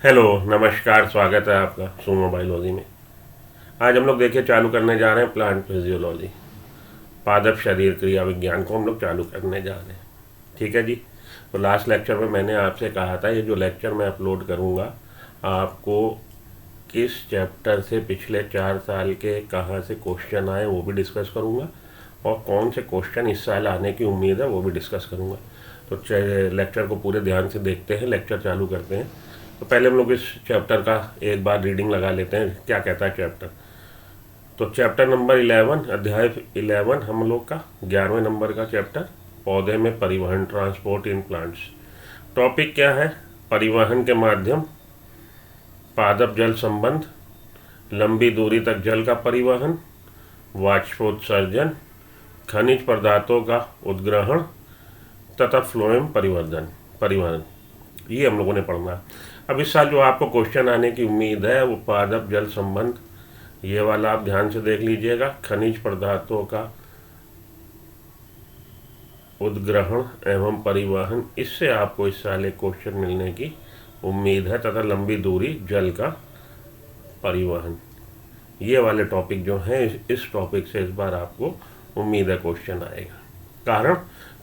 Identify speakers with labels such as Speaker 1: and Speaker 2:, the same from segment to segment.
Speaker 1: Hello, नमस्कार, स्वागत है आपका सुमो बायोलॉजी में। आज हम लोग देखिए चालू करने जा रहे हैं प्लांट फिजियोलॉजी, पादप शरीर क्रिया विज्ञान को हम लोग चालू करने जा रहे हैं। ठीक है जी। तो लास्ट लेक्चर में मैंने आपसे कहा था ये जो लेक्चर मैं अपलोड करूँगा आपको किस चैप्टर से पिछले 4 साल के कहाँ से क्वेश्चन आए वो भी डिस्कस करूँगा, और कौन से क्वेश्चन इस साल आने की उम्मीद है वो भी डिस्कस करूँगा। तो लेक्चर को पूरे ध्यान से देखते हैं, लेक्चर चालू करते हैं। तो पहले हम लोग इस चैप्टर का एक बार रीडिंग लगा लेते हैं, क्या कहता है चैप्टर। तो चैप्टर नंबर 11, अध्याय 11 हम लोग का 11वें नंबर का चैप्टर, पौधे में परिवहन, ट्रांसपोर्ट इन प्लांट्स। टॉपिक क्या है? परिवहन के माध्यम, पादप जल संबंध, लंबी दूरी तक जल का परिवहन, वाष्पोत्सर्जन, खनिज पदार्थों का उद्ग्रहण तथा फ्लोएम परिवहन, ये हम लोगों ने पढ़ना है। अब इस साल जो आपको क्वेश्चन आने की उम्मीद है वो पादप जल संबंध, ये वाला आप ध्यान से देख लीजिएगा। खनिज पदार्थों का उद्ग्रहण एवं परिवहन, इससे आपको इस साल एक क्वेश्चन मिलने की उम्मीद है, तथा लंबी दूरी जल का परिवहन, ये वाले टॉपिक जो हैं इस टॉपिक से इस बार आपको उम्मीद है क्वेश्चन आएगा।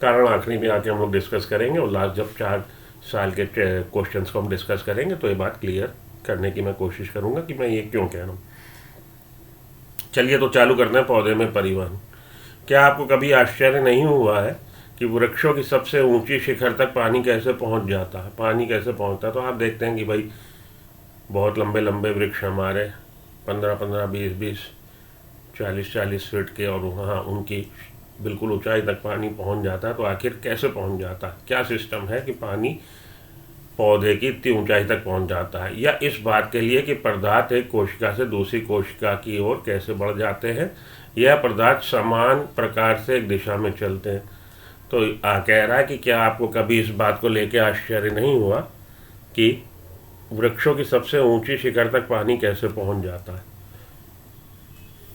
Speaker 1: कारण आखिरी में आके हम लोग डिस्कस करेंगे, और लास्ट जब 4 साल के क्वेश्चंस को हम डिस्कस करेंगे तो ये बात क्लियर करने की मैं कोशिश करूंगा कि मैं ये क्यों कह रहा हूँ। चलिए तो चालू करते हैं पौधे में परिवहन। क्या आपको कभी आश्चर्य नहीं हुआ है कि वृक्षों की सबसे ऊंची शिखर तक पानी कैसे पहुंच जाता है? पानी कैसे पहुंचता है? तो आप देखते हैं कि भाई बहुत लंबे लंबे वृक्ष हमारे 15-15, 20-20, 40-40 फीट के, और वहाँ उनकी बिल्कुल ऊंचाई तक पानी पहुंच जाता है। तो आखिर कैसे पहुंच जाता है? क्या सिस्टम है कि पानी पौधे की इतनी ऊंचाई तक पहुंच जाता है? या इस बात के लिए कि पदार्थ एक कोशिका से दूसरी कोशिका की ओर कैसे बढ़ जाते हैं, यह पदार्थ समान प्रकार से एक दिशा में चलते हैं। तो कह रहा है कि क्या आपको कभी इस बात को लेकर आश्चर्य नहीं हुआ कि वृक्षों की सबसे ऊंची शिखर तक पानी कैसे पहुंच जाता है?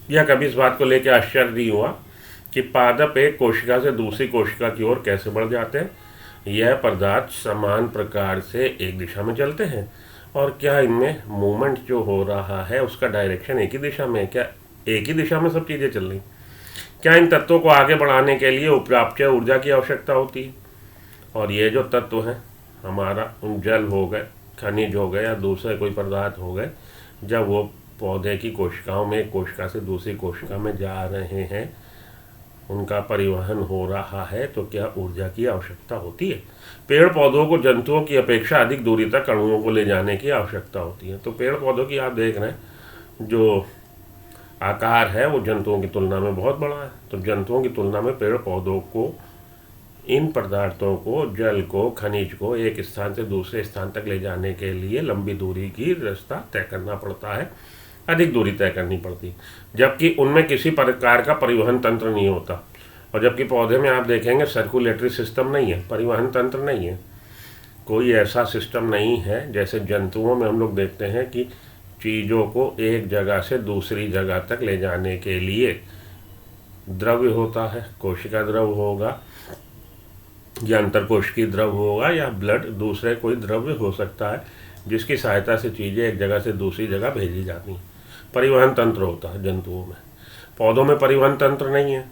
Speaker 1: या कभी इस बात को लेकर आश्चर्य नहीं हुआ कि पादप एक कोशिका से दूसरी कोशिका की ओर कैसे बढ़ जाते हैं? यह पदार्थ समान प्रकार से एक दिशा में चलते हैं, और क्या इनमें मूवमेंट जो हो रहा है उसका डायरेक्शन एक ही दिशा में है? क्या एक ही दिशा में सब चीज़ें चल रही? क्या इन तत्वों को आगे बढ़ाने के लिए उपराप्य ऊर्जा की आवश्यकता होती है? और ये जो तत्व हैं हमारा, जल हो गए, खनिज हो गए, या दूसरे कोई पदार्थ हो गए, जब वो पौधे की कोशिकाओं में एक कोशिका से दूसरी कोशिका में जा रहे हैं, उनका परिवहन हो रहा है, तो क्या ऊर्जा की आवश्यकता होती है? पेड़ पौधों को जंतुओं की अपेक्षा अधिक दूरी तक अणुओं को ले जाने की आवश्यकता होती है। तो पेड़ पौधों की आप देख रहे हैं जो आकार है वो जंतुओं की तुलना में बहुत बड़ा है। तो जंतुओं की तुलना में पेड़ पौधों को इन पदार्थों को, जल को, खनिज को एक स्थान से दूसरे स्थान तक ले जाने के लिए लंबी दूरी की रास्ता तय करना पड़ता है, अधिक दूरी तय करनी पड़ती, जबकि उनमें किसी प्रकार का परिवहन तंत्र नहीं होता। और जबकि पौधे में आप देखेंगे सर्कुलेटरी सिस्टम नहीं है, परिवहन तंत्र नहीं है, कोई ऐसा सिस्टम नहीं है। जैसे जंतुओं में हम लोग देखते हैं कि चीज़ों को एक जगह से दूसरी जगह तक ले जाने के लिए द्रव्य होता है, कोशिका द्रव होगा, या अंतरकोशिकीय द्रव होगा, या ब्लड, दूसरे कोई द्रव्य हो सकता है जिसकी सहायता से चीज़ें एक जगह से दूसरी जगह भेजी जाती हैं। परिवहन तंत्र होता है जंतुओं में। पौधों में परिवहन तंत्र नहीं है।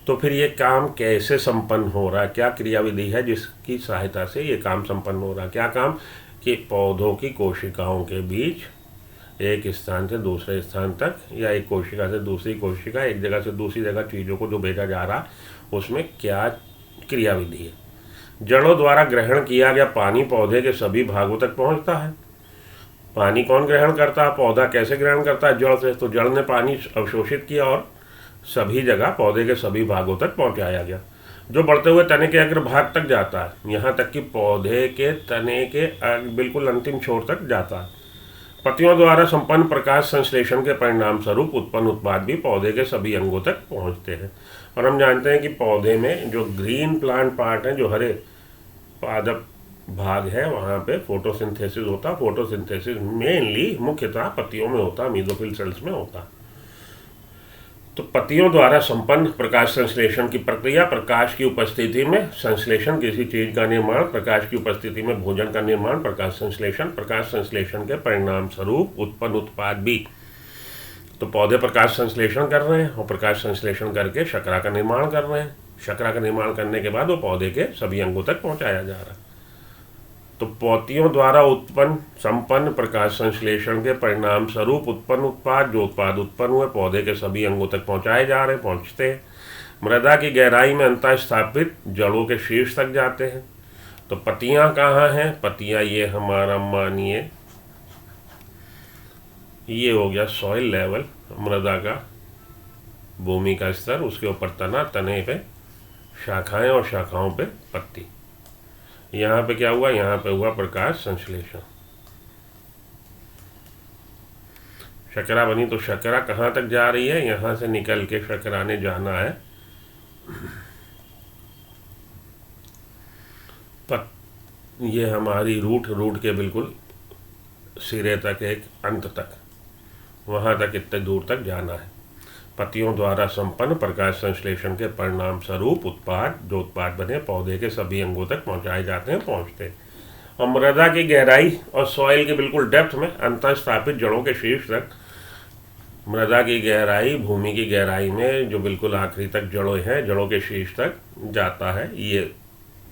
Speaker 1: तो फिर ये काम कैसे संपन्न हो रहा है? क्या क्रियाविधि है जिसकी सहायता से ये काम संपन्न हो रहा है? क्या काम? कि पौधों की कोशिकाओं के बीच एक स्थान से दूसरे स्थान तक, या एक कोशिका से दूसरी कोशिका, एक जगह से दूसरी जगह चीज़ों को जो भेजा जा रहा है उसमें क्या क्रियाविधि है? जड़ों द्वारा ग्रहण किया गया पानी पौधे के सभी भागों तक पहुंचता है। पानी कौन ग्रहण करता है? पौधा। कैसे ग्रहण करता है? जड़ से। तो जड़ ने पानी अवशोषित किया और सभी जगह पौधे के सभी भागों तक पहुंचाया गया, जो बढ़ते हुए तने के अग्रभाग तक जाता है, यहाँ तक कि पौधे के तने के बिल्कुल अंतिम छोर तक जाता है। पत्तियों द्वारा संपन्न प्रकाश संश्लेषण के परिणाम स्वरूप उत्पन्न उत्पाद भी पौधे के सभी अंगों तक पहुंचते हैं। और हम जानते हैं कि पौधे में जो ग्रीन प्लांट पार्ट है, जो हरे पादप भाग है, वहाँ पे फोटोसिंथेसिस होता है। फोटोसिंथेसिस मेनली मुख्यतः पत्तियों में होता है, मीजोफिल सेल्स में होता है। तो पत्तियों द्वारा संपन्न प्रकाश संश्लेषण की प्रक्रिया, प्रकाश की उपस्थिति में संश्लेषण किसी चीज का निर्माण, प्रकाश की उपस्थिति में भोजन का निर्माण, प्रकाश संश्लेषण के परिणाम स्वरूप उत्पन्न उत्पाद भी। तो पौधे प्रकाश संश्लेषण कर रहे हैं और प्रकाश संश्लेषण करके शर्करा का निर्माण कर रहे हैं। शर्करा का निर्माण करने के बाद वो पौधे के सभी अंगों तक पहुंचाया जा रहा है। तो पौतियों द्वारा संपन्न प्रकाश संश्लेषण के परिणाम स्वरूप उत्पन्न उत्पाद, जो उत्पाद उत्पन्न हुए पौधे के सभी अंगों तक पहुंचाए जा रहे हैं, पहुंचते हैं। मृदा की गहराई में अंतः स्थापित जड़ों के शीर्ष तक जाते हैं। तो पत्तियां कहाँ हैं? पत्तियां ये हमारा मानिए ये हो गया सॉइल लेवल, मृदा का, भूमि का स्तर, उसके ऊपर तना, तने पे शाखाएं और शाखाओं पे पत्ती। यहाँ पे क्या हुआ? यहाँ पे हुआ प्रकाश संश्लेषण। शर्करा बनी तो शर्करा कहाँ तक जा रही है? यहाँ से निकल के शर्करा ने जाना है ये हमारी रूट के बिल्कुल सिरे तक, एक अंत तक, वहाँ तक इतने दूर तक जाना है। पत्तियों द्वारा संपन्न प्रकाश संश्लेषण के परिणाम स्वरूप जो उत्पाद बने पौधे के सभी अंगों तक पहुंचाए जाते हैं, पहुंचते हैं। और मृदा की गहराई और सॉइल के बिल्कुल डेप्थ में अंतः स्थापित जड़ों के शीर्ष तक, मृदा की गहराई, भूमि की गहराई में जो बिल्कुल आखिरी तक जड़ों हैं, जड़ों के शीर्ष तक जाता है ये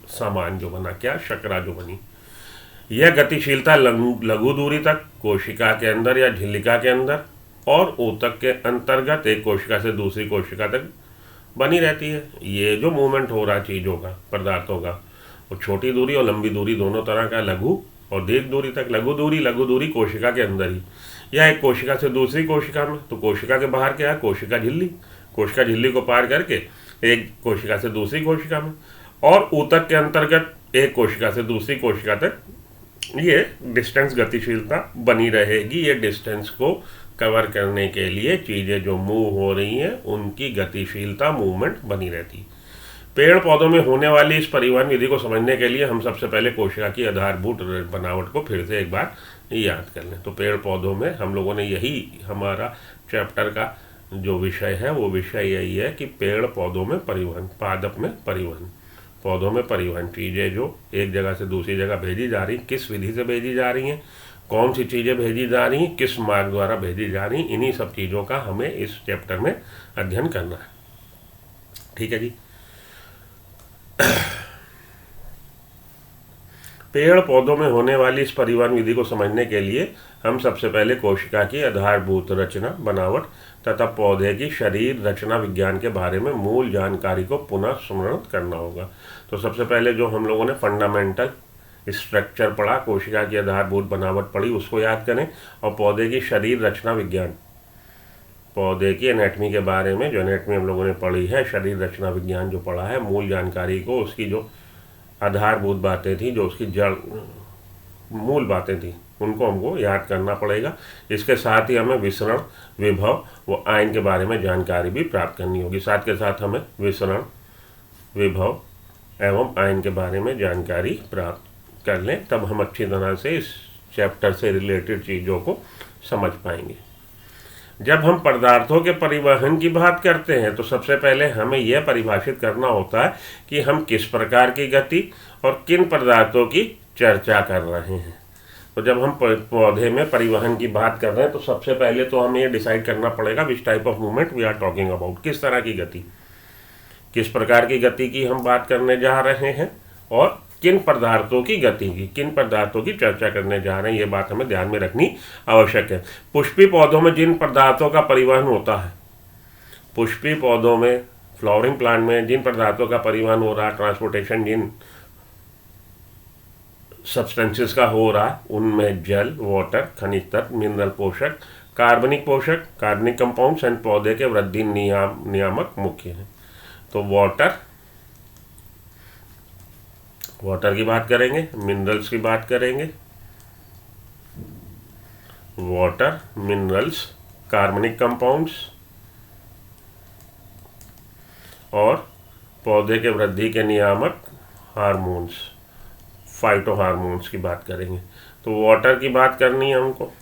Speaker 1: सामान जो बना, क्या? शर्करा जो बनी। यह गतिशीलता लघु दूरी तक कोशिका के अंदर या झिल्लिका के अंदर और ऊतक के अंतर्गत एक कोशिका से दूसरी कोशिका तक बनी रहती है। ये जो मूवमेंट हो रहा चीज़ों का, पदार्थों का, वो छोटी दूरी और लंबी दूरी दोनों तरह का, लघु और दीर्घ दूरी तक। लघु दूरी कोशिका के अंदर ही, या एक कोशिका से दूसरी कोशिका में। तो कोशिका के बाहर क्या है? कोशिका झिल्ली को पार करके एक कोशिका से दूसरी कोशिका में, और ऊतक के अंतर्गत एक कोशिका से दूसरी कोशिका तक ये डिस्टेंस गतिशीलता बनी रहेगी। ये डिस्टेंस को कवर करने के लिए चीज़ें जो मूव हो रही हैं उनकी गतिशीलता, मूवमेंट बनी रहती। पेड़ पौधों में होने वाली इस परिवहन विधि को समझने के लिए हम सबसे पहले कोशिका की आधारभूत बनावट को फिर से एक बार याद कर लें। तो पेड़ पौधों में हम लोगों ने, यही हमारा चैप्टर का जो विषय है वो विषय यही है कि पेड़ पौधों में परिवहन, पादप में परिवहन, पौधों में परिवहन, चीज़ें जो एक जगह से दूसरी जगह भेजी जा रही, किस विधि से भेजी जा रही हैं, कौन सी चीज़ें भेजी जा रही हैं, किस मार्ग द्वारा भेजी जा रही, इन्हीं सब चीज़ों का हमें इस चैप्टर में अध्ययन करना है। ठीक है जी। पेड़ पौधों में होने वाली इस परिवहन विधि को समझने के लिए हम सबसे पहले कोशिका की आधारभूत रचना, बनावट तथा पौधे की शरीर रचना विज्ञान के बारे में मूल जानकारी को पुनः स्मरण करना होगा। तो सबसे पहले जो हम लोगों ने फंडामेंटल स्ट्रक्चर पढ़ा, कोशिका की आधारभूत बनावट पढ़ी, उसको याद करें। और पौधे की शरीर रचना विज्ञान, पौधे की एनाटमी के बारे में जो एनाटमी हम लोगों ने पढ़ी है, शरीर रचना विज्ञान जो पढ़ा है, मूल जानकारी को, उसकी जो आधारभूत बातें थी, जो उसकी जड़ मूल बातें थी, उनको हमको याद करना पड़ेगा। इसके साथ ही हमें विसरण, विभव व आयन के बारे में जानकारी भी प्राप्त करनी होगी। साथ के साथ हमें विसरण, विभव एवं आयन के बारे में जानकारी प्राप्त कर लें, तब हम अच्छी तरह से इस चैप्टर से रिलेटेड चीज़ों को समझ पाएंगे। जब हम पदार्थों के परिवहन की बात करते हैं तो सबसे पहले हमें यह परिभाषित करना होता है कि हम किस प्रकार की गति और किन पदार्थों की चर्चा कर रहे हैं। तो जब हम पौधे में परिवहन की बात कर रहे हैं तो सबसे पहले तो हमें ये डिसाइड करना पड़ेगा which type of movement we are talking about, किस तरह की गति, किस प्रकार की गति की हम बात करने जा रहे हैं और किन पदार्थों की गति की, किन पदार्थों की चर्चा करने जा रहे हैं, ये बात हमें ध्यान में रखनी आवश्यक है। पुष्पी पौधों में जिन पदार्थों का परिवहन होता है, पुष्पी पौधों में, फ्लावरिंग प्लांट में जिन पदार्थों का परिवहन हो रहा है, ट्रांसपोर्टेशन जिन सब्सटेंसेस का हो रहा है, उनमें जल, वाटर, खनिज तत्व, मिनरल पोषक, कार्बनिक पोषक, कार्बनिक कंपाउंड्स एंड पौधे के वृद्धि नियामक मुख्य हैं। तो वाटर की बात करेंगे, मिनरल्स की बात करेंगे, वाटर, मिनरल्स, कार्बनिक कंपाउंड्स और पौधे के वृद्धि के नियामक हार्मोन्स, फाइटो हार्मोन्स की बात करेंगे। तो वाटर की बात करनी है हमको,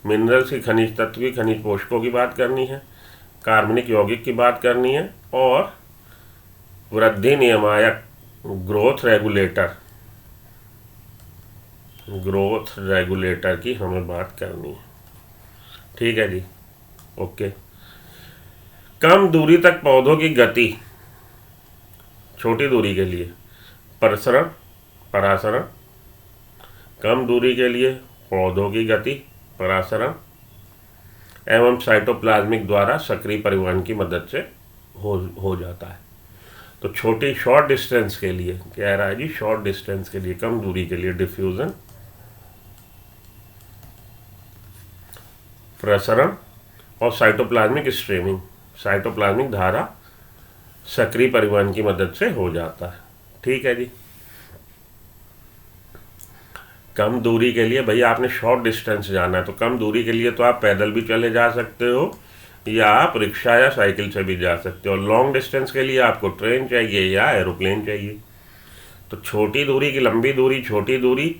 Speaker 1: मिनरल्स की, खनिज तत्व की, खनिज पोषकों की बात करनी है, कार्बनिक यौगिक की बात करनी है और वृद्धि नियामक ग्रोथ रेगुलेटर की हमें बात करनी है। ठीक है जी, ओके। कम दूरी तक पौधों की गति, छोटी दूरी के लिए प्रसरण परासरण, कम दूरी के लिए पौधों की गति परासरण एवं साइटोप्लाज्मिक द्वारा सक्रिय परिवहन की मदद से हो जाता है। तो छोटी शॉर्ट डिस्टेंस के लिए कह रहा है जी, शॉर्ट डिस्टेंस के लिए, कम दूरी के लिए डिफ्यूजन, प्रसरण और साइटोप्लाज्मिक स्ट्रीमिंग, साइटोप्लाज्मिक धारा सक्रिय परिवहन की मदद से हो जाता है। ठीक है जी। कम दूरी के लिए भैया आपने शॉर्ट डिस्टेंस जाना है, तो कम दूरी के लिए तो आप पैदल भी चले जा सकते हो या आप रिक्शा या साइकिल से भी जा सकते हो। लॉन्ग डिस्टेंस के लिए आपको ट्रेन चाहिए या एरोप्लेन चाहिए। तो छोटी दूरी की लंबी दूरी, छोटी दूरी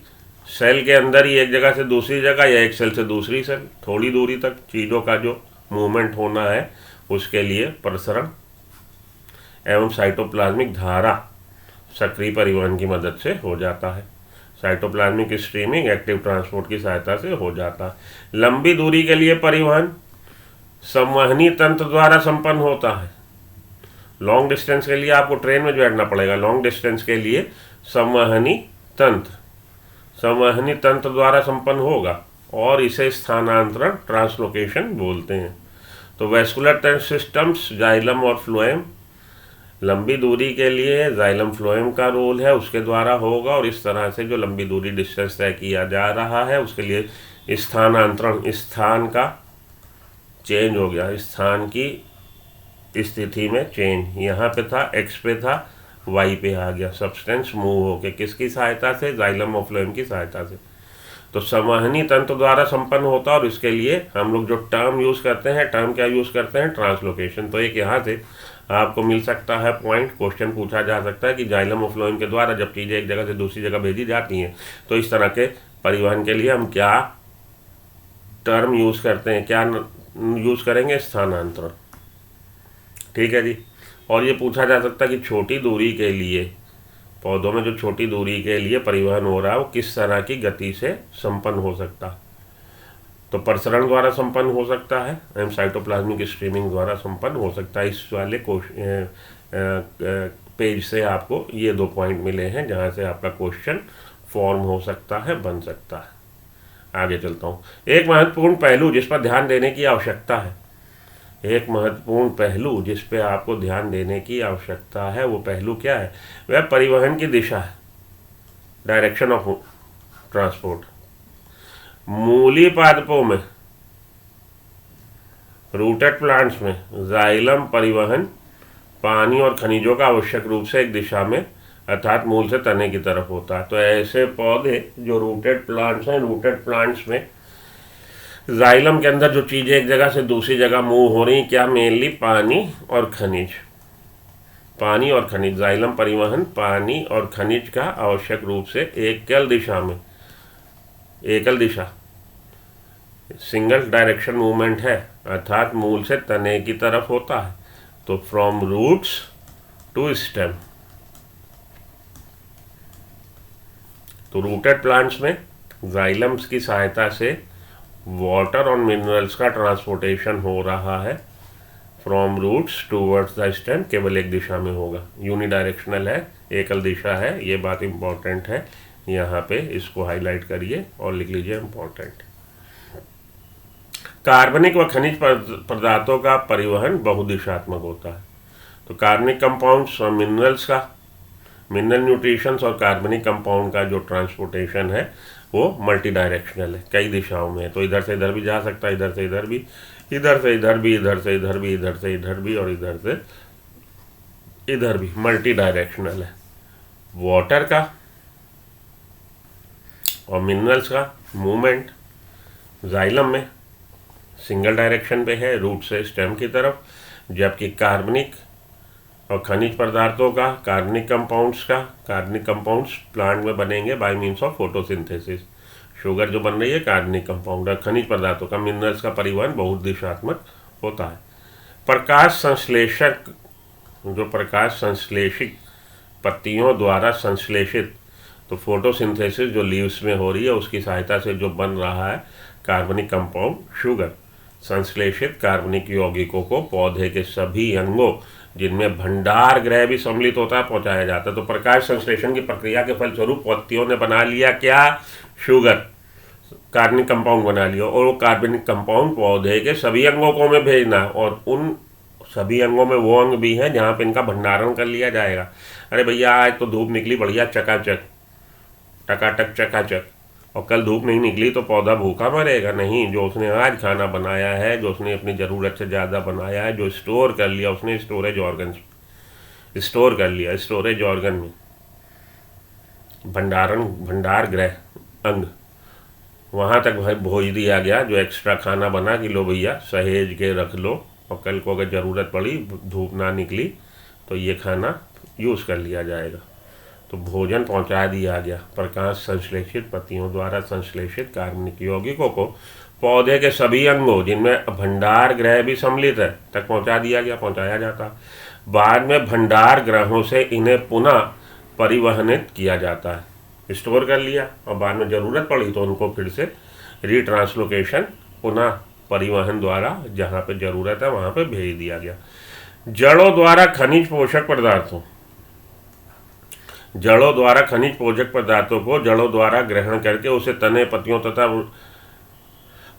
Speaker 1: सेल के अंदर ही एक जगह से दूसरी जगह या एक सेल से दूसरी सेल, थोड़ी दूरी तक चीज़ों का जो मूवमेंट होना है उसके लिए प्रसरण एवं साइटोप्लाज्मिक धारा सक्रिय परिवहन की मदद से हो जाता है। साइटोप्लाज्मिक स्ट्रीमिंग एक्टिव ट्रांसपोर्ट की सहायता से हो जाता है। लंबी दूरी के लिए परिवहन संवहनी तंत्र द्वारा संपन्न होता है। लॉन्ग डिस्टेंस के लिए आपको ट्रेन में बैठना पड़ेगा, लॉन्ग डिस्टेंस के लिए संवहनी तंत्र द्वारा संपन्न होगा और इसे स्थानांतरण ट्रांसलोकेशन बोलते हैं। तो वैस्कुलर सिस्टम्स जाइलम और फ्लोएम, लंबी दूरी के लिए जाइलम फ्लोएम का रोल है, उसके द्वारा होगा। और इस तरह से जो लंबी दूरी डिस्टेंस तय किया जा रहा है उसके लिए स्थानांतरण, स्थान का चेंज हो गया, स्थान की स्थिति में चेंज, यहाँ पे था एक्स पे था वाई पे आ गया, सब्सटेंस मूव होके किसकी सहायता से, जाइलम और फ्लोएम की सहायता से। तो संवहनी तंत्र द्वारा संपन्न होता है और इसके लिए हम लोग जो टर्म यूज़ करते हैं, टर्म क्या यूज़ करते हैं, ट्रांसलोकेशन। तो एक यहाँ से आपको मिल सकता है पॉइंट, क्वेश्चन पूछा जा सकता है कि जाइलम और फ्लोएम के द्वारा जब चीज़ें एक जगह से दूसरी जगह भेजी जाती हैं तो इस तरह के परिवहन के लिए हम क्या टर्म यूज़ करते हैं, क्या यूज़ करेंगे, स्थानांतरण। ठीक है जी। और ये पूछा जा सकता है कि छोटी दूरी के लिए, पौधों में जो छोटी दूरी के लिए परिवहन हो रहा है वो किस तरह की गति से संपन्न हो सकता है। तो प्रसरण द्वारा संपन्न हो सकता है एवं साइटोप्लाज्मिक स्ट्रीमिंग द्वारा संपन्न हो सकता है। इस वाले पेज से आपको ये 2 पॉइंट मिले हैं जहाँ से आपका क्वेश्चन फॉर्म हो सकता है, बन सकता है। आगे चलता हूँ। एक महत्वपूर्ण पहलू जिस पर ध्यान देने की आवश्यकता है, एक महत्वपूर्ण पहलू जिस पे आपको ध्यान देने की आवश्यकता है, वो पहलू क्या है, वह परिवहन की दिशा है, डायरेक्शन ऑफ ट्रांसपोर्ट। मूली पादपों में, रूटेड प्लांट्स में जाइलम परिवहन पानी और खनिजों का आवश्यक रूप से एक दिशा में अर्थात मूल से तने की तरफ होता है। तो ऐसे पौधे जो रूटेड प्लांट्स हैं, रूटेड प्लांट्स में जाइलम के अंदर जो चीज़ें एक जगह से दूसरी जगह मूव हो रही, क्या मेनली पानी और खनिज, पानी और खनिज, जाइलम परिवहन पानी और खनिज का आवश्यक रूप से एकल दिशा में, एकल दिशा सिंगल डायरेक्शन मूवमेंट है अर्थात मूल से तने की तरफ होता है। तो फ्रॉम रूट्स टू स्टेम। तो रूटेड प्लांट्स में जाइलम्स की सहायता से वाटर और मिनरल्स का ट्रांसपोर्टेशन हो रहा है from roots towards the stem, केवल एक दिशा में होगा, यूनिडायरेक्शनल है, एकल दिशा है। ये बात इम्पॉर्टेंट है, यहाँ पे इसको हाईलाइट करिए और लिख लीजिए इम्पॉर्टेंट। कार्बनिक व खनिज पदार्थों का परिवहन बहुदिशात्मक होता है। तो कार्बनिक कंपाउंड्स और मिनरल्स का, मिनरल न्यूट्रिशंस और कार्बनिक कंपाउंड का जो ट्रांसपोर्टेशन है वो मल्टी डायरेक्शनल है, कई दिशाओं में है। तो इधर से इधर भी जा सकता है, इधर से इधर भी, इधर से इधर भी, इधर से इधर भी, इधर से इधर भी और इधर से इधर भी, मल्टी डायरेक्शनल है। वाटर का और मिनरल्स का मूवमेंट जाइलम में सिंगल डायरेक्शन पे है, रूट से स्टेम की तरफ, जबकि कार्बनिक और खनिज पदार्थों का, कार्बनिक कंपाउंड्स प्लांट में बनेंगे bye means of photosynthesis. Sugar जो बन रही है कार्बनिक कंपाउंड, और खनिज पदार्थों का, मिनरल्स का परिवहन बहुत दिशात्मक होता है। प्रकाश संश्लेषक, जो प्रकाश संश्लेषित पत्तियों द्वारा संश्लेषित, तो फोटोसिंथेसिस जो लीव्स में हो रही है उसकी सहायता से जो बन रहा है कार्बनिक कंपाउंड शुगर, संश्लेषित कार्बनिक यौगिकों को पौधे के सभी अंगों जिनमें भंडार गृह भी सम्मिलित होता है पहुंचाया जाता है। तो प्रकाश संश्लेषण की प्रक्रिया के फलस्वरूप पत्तियों ने बना लिया क्या? शुगर, कार्बनिक कंपाउंड बना लिया, और वो कार्बनिक कंपाउंड पौधे के सभी अंगों को में भेजना है, और उन सभी अंगों में वो अंग भी हैं जहाँ पे इनका भंडारण कर लिया जाएगा। अरे भैया आज तो धूप निकली बढ़िया चकाचक, टकाटक चकाचक, और कल धूप नहीं निकली तो पौधा भूखा मरेगा? नहीं, जो उसने आज खाना बनाया है, जो उसने अपनी ज़रूरत से ज़्यादा बनाया है, जो स्टोर कर लिया उसने स्टोरेज ऑर्गन स्टोर कर लिया, स्टोरेज ऑर्गन में भंडार गृह अंग, वहाँ तक भाई भेज दिया गया। जो एक्स्ट्रा खाना बना कि लो भैया सहेज के रख लो, और कल को अगर ज़रूरत पड़ी, धूप ना निकली, तो ये खाना यूज़ कर लिया जाएगा। तो भोजन पहुंचा दिया गया। प्रकाश संश्लेषित पत्तियों द्वारा संश्लेषित कार्बनिक यौगिकों को पौधे के सभी अंगों जिनमें भंडार गृह भी सम्मिलित है तक पहुंचा दिया गया, पहुंचाया जाता। बाद में भंडार ग्रहों से इन्हें पुनः परिवहनित किया जाता है, स्टोर कर लिया, और बाद में ज़रूरत पड़ी तो उनको फिर से रिट्रांसलोकेशन, पुनः परिवहन द्वारा जहाँ पे ज़रूरत है वहाँ पे भेज दिया गया। जड़ों द्वारा खनिज पोषक पदार्थों, जड़ों द्वारा खनिज पोषक पदार्थों को जड़ों द्वारा ग्रहण करके उसे तने, पत्तियों तथा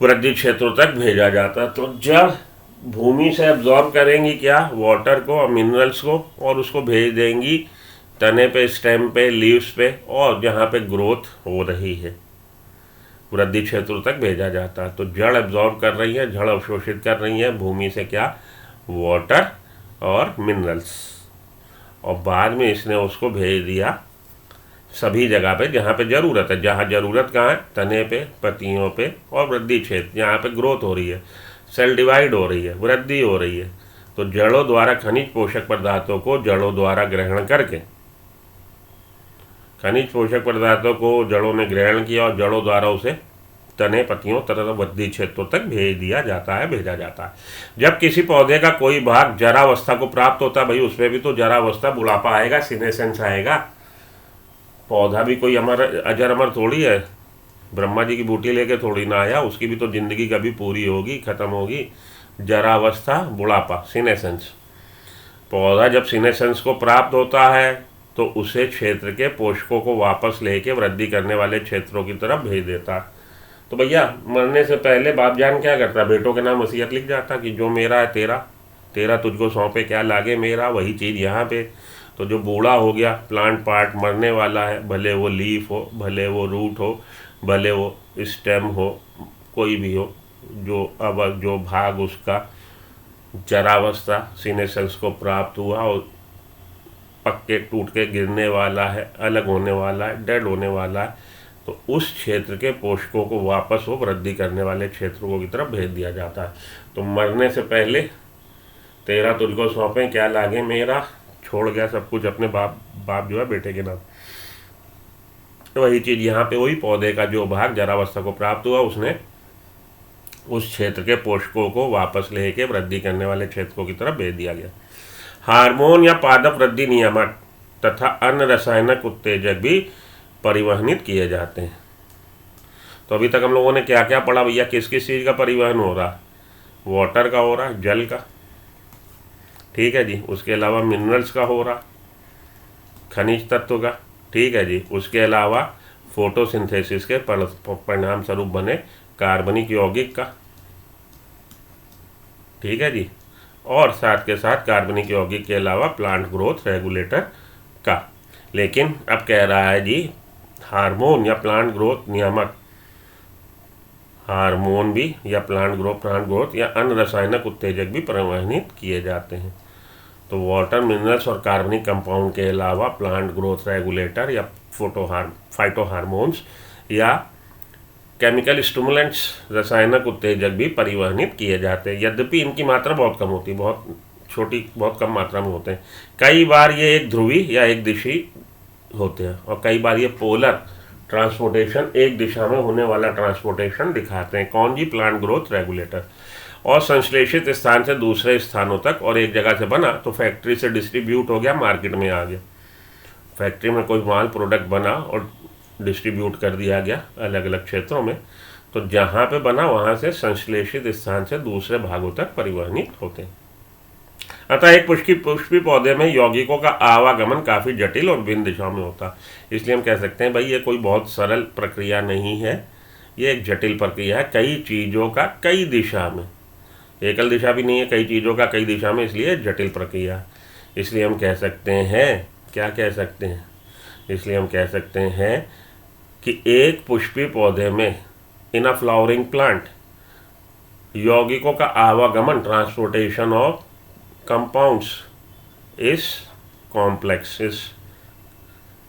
Speaker 1: वृद्धि क्षेत्रों तक भेजा जाता है। तो जड़ भूमि से एब्जॉर्ब करेंगी क्या? वाटर को और मिनरल्स को, और उसको भेज देंगी तने पे, स्टेम पे, लीव्स पे, और जहाँ पे ग्रोथ हो रही है वृद्धि क्षेत्रों तक भेजा जाता है। तो जड़ एब्जॉर्ब कर रही है, जड़ अवशोषित कर रही है भूमि से क्या? वाटर और मिनरल्स, और बाद में इसने उसको भेज दिया सभी जगह पे जहाँ पे ज़रूरत है। जहाँ ज़रूरत कहाँ है? तने पे, पत्तियों पे, और वृद्धि क्षेत्र जहाँ पे ग्रोथ हो रही है, सेल डिवाइड हो रही है, वृद्धि हो रही है। तो जड़ों द्वारा खनिज पोषक पदार्थों को जड़ों द्वारा ग्रहण करके, खनिज पोषक पदार्थों को जड़ों ने ग्रहण किया और जड़ों द्वारा उसे तने, पत्तियों तथा वृद्धि क्षेत्रों तक भेज दिया जाता है, भेजा जाता है। जब किसी पौधे का कोई भाग जरावस्था को प्राप्त होता है, भाई उसमें भी तो जरावस्था, बुढ़ापा आएगा, सीनेसेंस आएगा। पौधा भी कोई अजर अमर थोड़ी है, ब्रह्मा जी की बूटी लेके थोड़ी ना आया, उसकी भी तो जिंदगी कभी पूरी होगी, खत्म होगी। जरावस्था, बुढ़ापा, सीनेसेंस। पौधा जब सीनेसेंस को प्राप्त होता है तो उसे क्षेत्र के पोषकों को वापस लेके वृद्धि करने वाले क्षेत्रों की तरफ भेज देता। तो भैया मरने से पहले बाप जान क्या करता? बेटों के नाम वसीयत लिख जाता कि जो मेरा है तेरा, तेरा तुझको सौंपे, क्या लागे मेरा, वही चीज़ यहाँ पे। तो जो बूढ़ा हो गया, प्लांट पार्ट मरने वाला है, भले वो लीफ हो, भले वो रूट हो, भले वो स्टेम हो, कोई भी हो, जो भाग उसका जरावस्था, सीनेसेंस को प्राप्त हुआ और पक्के टूट के गिरने वाला है, अलग होने वाला है, डेड होने वाला है, तो उस क्षेत्र के पोषकों को वापस वो वृद्धि करने वाले क्षेत्रों की तरफ भेज दिया जाता है। तो मरने से पहले तेरा तुझको सौंपे, क्या लागे मेरा, छोड़ गया सब कुछ अपने बाप जो है बेटे के नाम। तो वही चीज़ यहाँ पे, वही पौधे का जो भाग जरावस्था को प्राप्त हुआ उसने उस क्षेत्र के पोषकों को वापस लेके वृद्धि करने वाले क्षेत्रों की तरफ भेज दिया गया। हार्मोन या पादप वृद्धि नियामक तथा अन्य रासायनिक उत्तेजक भी परिवहनित किए जाते हैं। तो अभी तक हम लोगों ने क्या क्या पढ़ा भैया? किस किस चीज़ का परिवहन हो रहा? वाटर का हो रहा, जल का, ठीक है जी। उसके अलावा मिनरल्स का हो रहा, खनिज तत्व का, ठीक है जी। उसके अलावा फोटोसिंथेसिस के परिणाम स्वरूप बने कार्बनिक यौगिक का, ठीक है जी। और साथ के साथ कार्बनिक यौगिक के अलावा प्लांट ग्रोथ रेगुलेटर का। लेकिन अब कह रहा है जी हार्मोन या प्लांट ग्रोथ नियामक, हार्मोन भी या प्लांट ग्रोथ या अन्य रासायनिक उत्तेजक भी परिवहनित किए जाते हैं। तो वाटर, मिनरल्स और कार्बनिक कंपाउंड के अलावा प्लांट ग्रोथ रेगुलेटर या फाइटो हार्मोन्स या केमिकल स्टिमुलेंट्स, रासायनिक उत्तेजक भी परिवहनित किए जाते हैं। यद्यपि इनकी मात्रा बहुत कम होती है, बहुत छोटी, बहुत कम मात्रा में होते हैं। कई बार ये एक ध्रुवी या एक दिशी होते हैं, और कई बार ये पोलर ट्रांसपोर्टेशन, एक दिशा में होने वाला ट्रांसपोर्टेशन दिखाते हैं। कौन जी? Plant growth regulator. और संश्लेषित स्थान से दूसरे स्थानों तक, और एक जगह से बना तो फैक्ट्री से डिस्ट्रीब्यूट हो गया, मार्केट में आ गया। फैक्ट्री में कोई माल प्रोडक्ट बना और डिस्ट्रीब्यूट कर दिया गया अलग अलग क्षेत्रों में, तो जहाँ पे बना वहाँ से संश्लेषित स्थान से दूसरे भागों तक परिवहनित होते हैं। अतः एक पुष्पी पौधे में यौगिकों का आवागमन काफ़ी जटिल और भिन्न दिशाओं में होता है। इसलिए हम कह सकते हैं भाई ये कोई बहुत सरल प्रक्रिया नहीं है, ये एक जटिल प्रक्रिया है। कई चीज़ों का कई दिशा में, एकल दिशा भी नहीं है, कई चीज़ों का कई दिशा में, इसलिए जटिल प्रक्रिया। इसलिए हम कह सकते हैं, क्या कह सकते हैं, इसलिए हम कह सकते हैं कि एक पुष्पी पौधे में, इन अ फ्लावरिंग प्लांट, यौगिकों का आवागमन, transportation of compounds is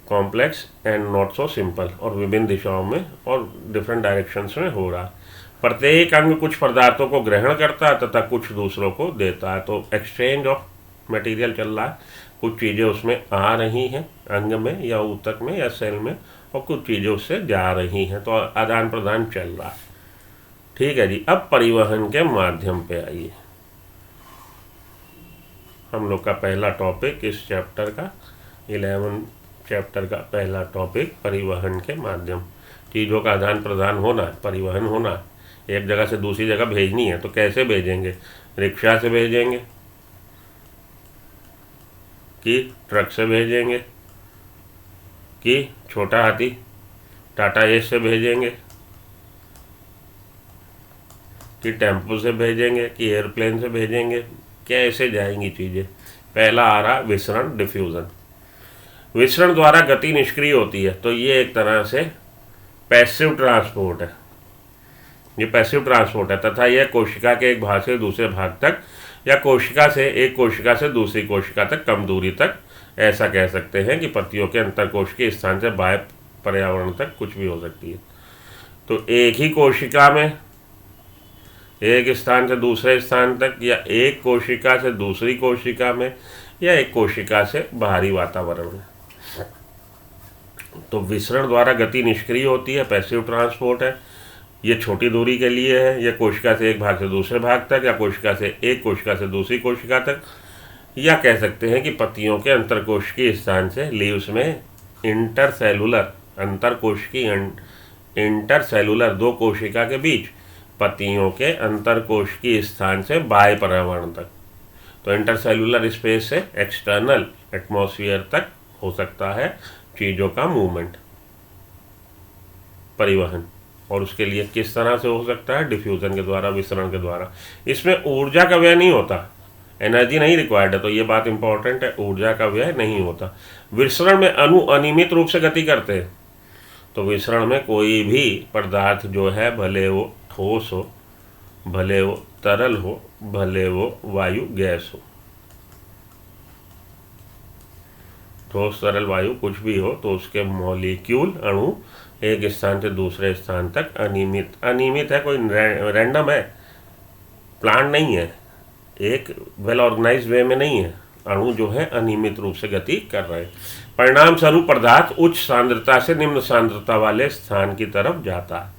Speaker 1: complex and not so simple, और विभिन्न दिशाओं में और डिफरेंट डायरेक्शंस में हो रहा। प्रत्येक अंग कुछ पदार्थों को ग्रहण करता है तथा कुछ दूसरों को देता है। तो एक्सचेंज ऑफ मटेरियल चल रहा है, कुछ चीज़ें उसमें आ रही हैं अंग में या ऊतक में या सेल में, और कुछ चीज़ें उससे जा रही हैं, तो आदान प्रदान चल रहा है। ठीक है जी। अब परिवहन के माध्यम पे आइए। हम लोग का पहला टॉपिक इस चैप्टर का 11 चैप्टर का पहला टॉपिक परिवहन के माध्यम। चीज़ों का आदान प्रदान होना, परिवहन होना, एक जगह से दूसरी जगह भेजनी है तो कैसे भेजेंगे? रिक्शा से भेजेंगे कि ट्रक से भेजेंगे कि छोटा हाथी टाटा एस से भेजेंगे कि टेम्पो से भेजेंगे कि एयरप्लेन से भेजेंगे? कैसे जाएंगी चीज़ें? पहला आ रहा विसरण, डिफ्यूज़न। विसरण द्वारा गति निष्क्रिय होती है, तो ये एक तरह से पैसिव ट्रांसपोर्ट है, ये पैसिव ट्रांसपोर्ट है, तथा यह कोशिका के एक भाग से दूसरे भाग तक या कोशिका से एक कोशिका से दूसरी कोशिका तक कम दूरी तक, ऐसा कह सकते हैं कि पत्तियों के अंतरकोश के स्थान से बाह्य पर्यावरण तक कुछ भी हो सकती है। तो एक ही कोशिका में एक स्थान से दूसरे स्थान तक, या एक कोशिका से दूसरी कोशिका में, या एक कोशिका से बाहरी वातावरण में। तो विसरण द्वारा गति निष्क्रिय होती है, पैसिव ट्रांसपोर्ट है। ये छोटी दूरी के लिए है, यह कोशिका से एक भाग से दूसरे भाग तक, या कोशिका से एक कोशिका से दूसरी कोशिका तक, या कह सकते हैं कि पत्तियों के अंतरकोश के स्थान से, लीव्स में इंटरसेलुलर, अंतरकोश की इंटरसेलुलर दो कोशिका के बीच, पत्तियों के अंतरकोश की स्थान से बाह्य पर्यावरण तक। तो इंटरसेलुलर स्पेस से एक्सटर्नल एटमॉस्फेयर तक हो सकता है चीज़ों का मूवमेंट, परिवहन। और उसके लिए किस तरह से हो सकता है? डिफ्यूज़न के द्वारा, विसरण के द्वारा। इसमें ऊर्जा का व्यय नहीं होता, एनर्जी नहीं रिक्वायर्ड है, तो ये बात इंपॉर्टेंट है, ऊर्जा का व्यय नहीं होता। विसरण में अणु अनियमित रूप से गति करते हैं। तो विसरण में कोई भी पदार्थ जो है, भले वो ठोस हो, भले वो तरल हो, भले वो वायु गैस हो, ठोस तरल वायु कुछ भी हो, तो उसके मॉलिक्यूल, अणु एक स्थान से दूसरे स्थान तक अनियमित है, कोई रैंडम है, प्लान नहीं है, एक वेल ऑर्गेनाइज्ड वे में नहीं है। अणु जो है अनियमित रूप से गति कर रहे हैं। परिणाम स्वरूप पदार्थ उच्च सांद्रता से निम्न सांद्रता वाले स्थान की तरफ जाता है।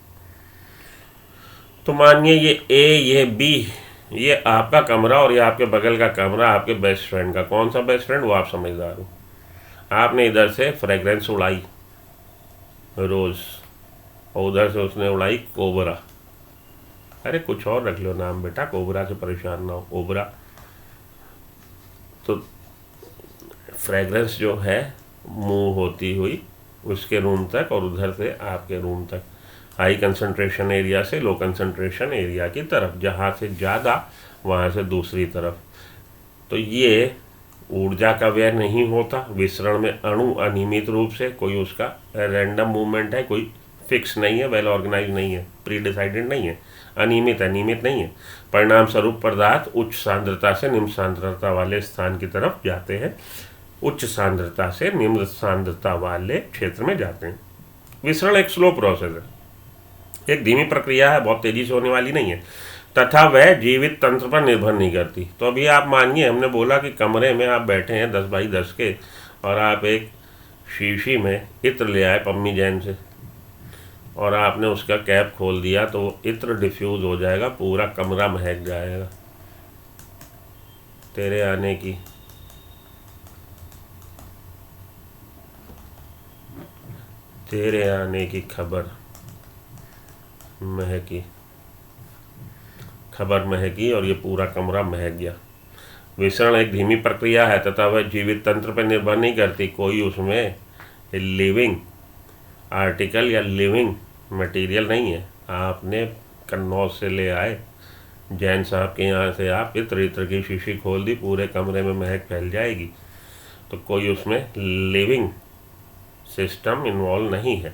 Speaker 1: तो मानिए ये ए, ये बी, ये आपका कमरा और ये आपके बगल का कमरा आपके बेस्ट फ्रेंड का। कौन सा बेस्ट फ्रेंड? वो आप समझदार हो। आपने इधर से फ्रेग्रेंस उड़ाई रोज़, और उधर से उसने उड़ाई कोबरा। अरे कुछ और रख लो नाम बेटा, कोबरा से परेशान ना हो, कोबरा। तो फ्रेग्रेंस जो है मूव होती हुई उसके रूम तक, और उधर से आपके रूम तक, हाई कंसंट्रेशन एरिया से लो कंसंट्रेशन एरिया की तरफ, जहाँ से ज़्यादा वहाँ से दूसरी तरफ। तो ये ऊर्जा का व्यय नहीं होता। विसरण में अणु अनियमित रूप से, कोई उसका रैंडम मूवमेंट है, कोई फिक्स नहीं है, वेल ऑर्गेनाइज नहीं है, प्री डिसाइडेड नहीं है, अनियमित नहीं है। परिणाम स्वरूप पदार्थ उच्च सांद्रता से निम्न सांद्रता वाले स्थान की तरफ जाते हैं, उच्च सांद्रता से निम्न सांद्रता वाले क्षेत्र में जाते हैं। विसरण एक स्लो प्रोसेस है, एक धीमी प्रक्रिया है, बहुत तेजी से होने वाली नहीं है, तथा वह जीवित तंत्र पर निर्भर नहीं करती। तो अभी आप मानिए, हमने बोला कि कमरे में आप बैठे हैं 10 बाई 10 के, और आप एक शीशी में इत्र ले आए पम्मी जैन से, और आपने उसका कैप खोल दिया तो इत्र डिफ्यूज़ हो जाएगा, पूरा कमरा महक जाएगा। तेरे आने की खबर महकी और ये पूरा कमरा महक गया। विसरण एक धीमी प्रक्रिया है तथा वह जीवित तंत्र पर निर्भर नहीं करती। कोई उसमें लिविंग आर्टिकल या लिविंग मटेरियल नहीं है। आपने कन्नौज से ले आए, जैन साहब के यहाँ से आप इत्र की शीशी खोल दी, पूरे कमरे में महक फैल जाएगी। तो कोई उसमें लिविंग सिस्टम इन्वॉल्व नहीं है।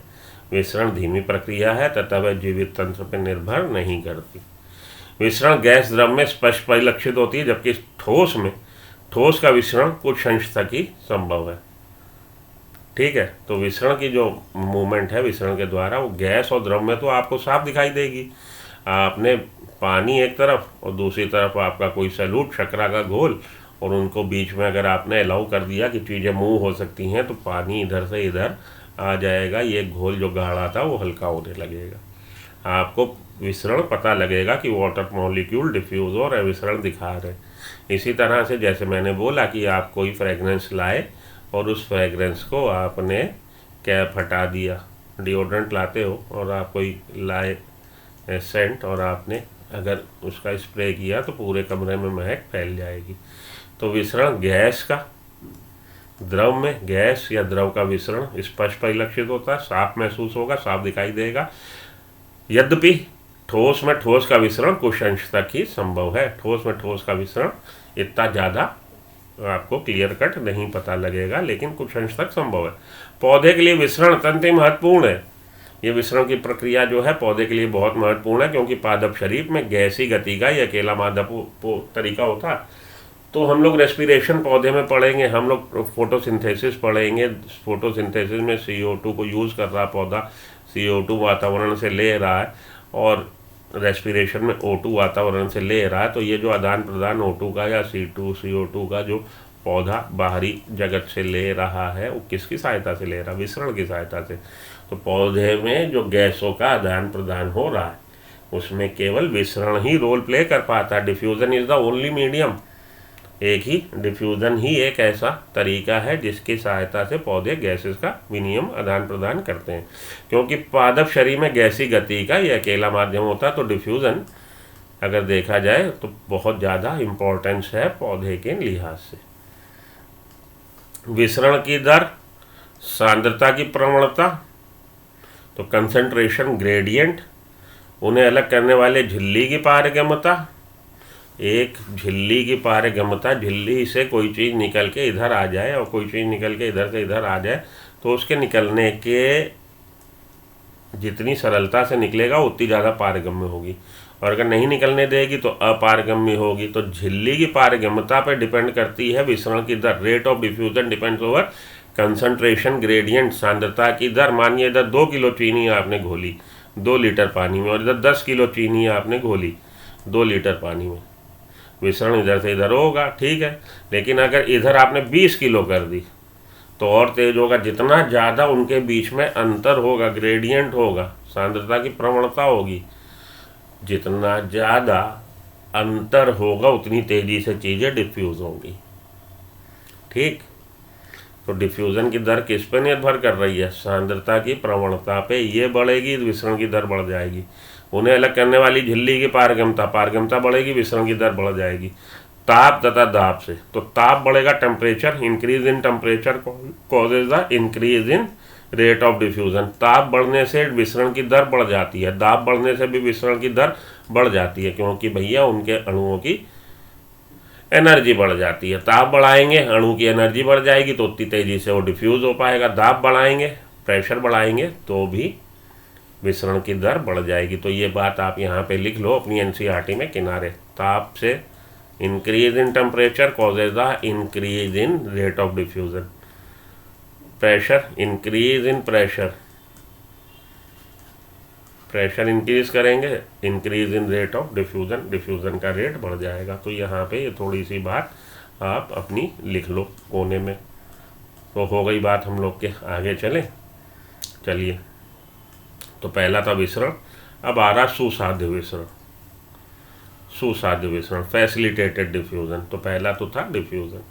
Speaker 1: विसरण धीमी प्रक्रिया है तथा वह जीवित तंत्र पर निर्भर नहीं करती। विसरण गैस द्रव में स्पष्ट परिलक्षित होती है, जबकि ठोस का विसरण कुछ अंश तक ही संभव है। ठीक है, तो विसरण की जो मूवमेंट है विसरण के द्वारा, वो गैस और द्रव में तो आपको साफ दिखाई देगी। आपने पानी एक तरफ और दूसरी तरफ आपका कोई सैल्यूट शर्करा का घोल, और उनको बीच में अगर आपने अलाउ कर दिया कि चीज़ें मूव हो सकती हैं, तो पानी इधर से इधर आ जाएगा। ये घोल जो गाढ़ा था वो हल्का होने लगेगा। आपको विसरण पता लगेगा कि वाटर मॉलिक्यूल डिफ्यूज और अविसरण दिखा रहे। इसी तरह से जैसे मैंने बोला कि आप कोई फ्रेगरेंस लाए और उस फ्रेगरेंस को आपने कैप हटा दिया, डिओड्रेंट लाते हो और आप कोई लाए सेंट और आपने अगर उसका स्प्रे किया तो पूरे कमरे में महक फैल जाएगी। तो विसरण गैस का द्रव में, गैस या द्रव का विसरण स्पष्ट परिलक्षित होता है, साफ महसूस होगा, साफ दिखाई देगा। यद्यपि ठोस में ठोस का विसरण कुछ अंश तक ही संभव है। ठोस में ठोस का विसरण इतना ज़्यादा आपको क्लियर कट नहीं पता लगेगा, लेकिन कुछ अंश तक संभव है। पौधे के लिए विसरण अत्यंत ही महत्वपूर्ण है। ये विसरण की प्रक्रिया जो है पौधे के लिए बहुत महत्वपूर्ण है, क्योंकि पादप शरीर में गैसी गति का ये अकेला मादा तरीका होता है। तो हम लोग रेस्पिरेशन पौधे में पढ़ेंगे, हम लोग फोटोसिंथेसिस पढ़ेंगे। फोटोसिंथेसिस में CO2 को यूज़ कर रहा पौधा, CO2 वातावरण से ले रहा है, और रेस्पिरेशन में O2 वातावरण से ले रहा है। तो ये जो आदान प्रदान O2 का या CO2 का जो पौधा बाहरी जगत से ले रहा है, वो किसकी सहायता से ले रहा है? विसरण की सहायता से। तो पौधे में जो गैसों का आदान प्रदान हो रहा है उसमें केवल विसरण ही रोल प्ले कर पाता है। Diffusion is the only medium. Diffusion ही एक ऐसा तरीका है जिसकी सहायता से पौधे गैसेस का विनिमय आदान प्रदान करते हैं। क्योंकि पादप शरीर में गैसी गति का ये अकेला माध्यम होता है, तो डिफ्यूज़न अगर देखा जाए तो बहुत ज़्यादा इम्पोर्टेंस है पौधे के लिहाज से। विसरण की दर, सांद्रता की प्रवणता, तो कंसंट्रेशन ग्रेडियंट, उन्हें अलग करने वाले झिल्ली की पारगम्यता। एक झिल्ली की पारगम्यता, झिल्ली से कोई चीज़ निकल के इधर आ जाए और कोई चीज़ निकल के इधर से इधर आ जाए, तो उसके निकलने के जितनी सरलता से निकलेगा उतनी ज़्यादा पारगम्य होगी, और अगर नहीं निकलने देगी तो अपारगम्य होगी। तो झिल्ली की पारगम्यता पर डिपेंड करती है विसरण की दर। Rate of diffusion depends over concentration gradient, सांद्रता की दर। मानिए इधर 2 किलो चीनी आपने घोली 2 लीटर पानी में, और इधर 10 किलो चीनी आपने घोली 2 लीटर पानी में, विसरण इधर से इधर होगा, ठीक है। लेकिन अगर इधर आपने 20 किलो कर दी तो और तेज होगा। जितना ज़्यादा उनके बीच में अंतर होगा, ग्रेडियंट होगा, सांद्रता की प्रवणता होगी, जितना ज़्यादा अंतर होगा उतनी तेज़ी से चीज़ें डिफ्यूज़ होंगी, ठीक। तो डिफ्यूज़न की दर किस पे निर्भर कर रही है? सांद्रता की प्रवणता पे। ये बढ़ेगी तो विसरण की दर बढ़ जाएगी। उन्हें अलग करने वाली झिल्ली की पारगम्यता बढ़ेगी, विसरण की दर बढ़ जाएगी। ताप तथा दाब से, तो ताप बढ़ेगा, temperature, increase in temperature causes the increase in rate of diffusion. ताप बढ़ने से विसरण की दर बढ़ जाती है, दाब बढ़ने से भी विसरण की दर बढ़ जाती है, क्योंकि भैया उनके अणुओं की एनर्जी बढ़ जाती है। ताप बढ़ाएंगे, अणु की एनर्जी बढ़ जाएगी, तो उतनी तेज़ी से वो डिफ्यूज़ हो पाएगा। दाब बढ़ाएंगे, प्रेशर बढ़ाएंगे, तो भी विसरण की दर बढ़ जाएगी। तो ये बात आप यहाँ पे लिख लो अपनी NCERT में किनारे। ताप से increase in temperature causes the increase in rate of diffusion. Pressure, increase in pressure increase करेंगे, increase in rate of diffusion, diffusion का रेट बढ़ जाएगा। तो यहाँ पे ये थोड़ी सी बात आप अपनी लिख लो कोने में। तो हो गई बात हम लोग के, आगे चलें। चलिए तो पहला था विसरण, अब आ रहा सुसाध्य विसरण। सुसाध्य विसरण, फैसिलिटेटेड डिफ्यूज़न, तो पहला तो था डिफ्यूज़न,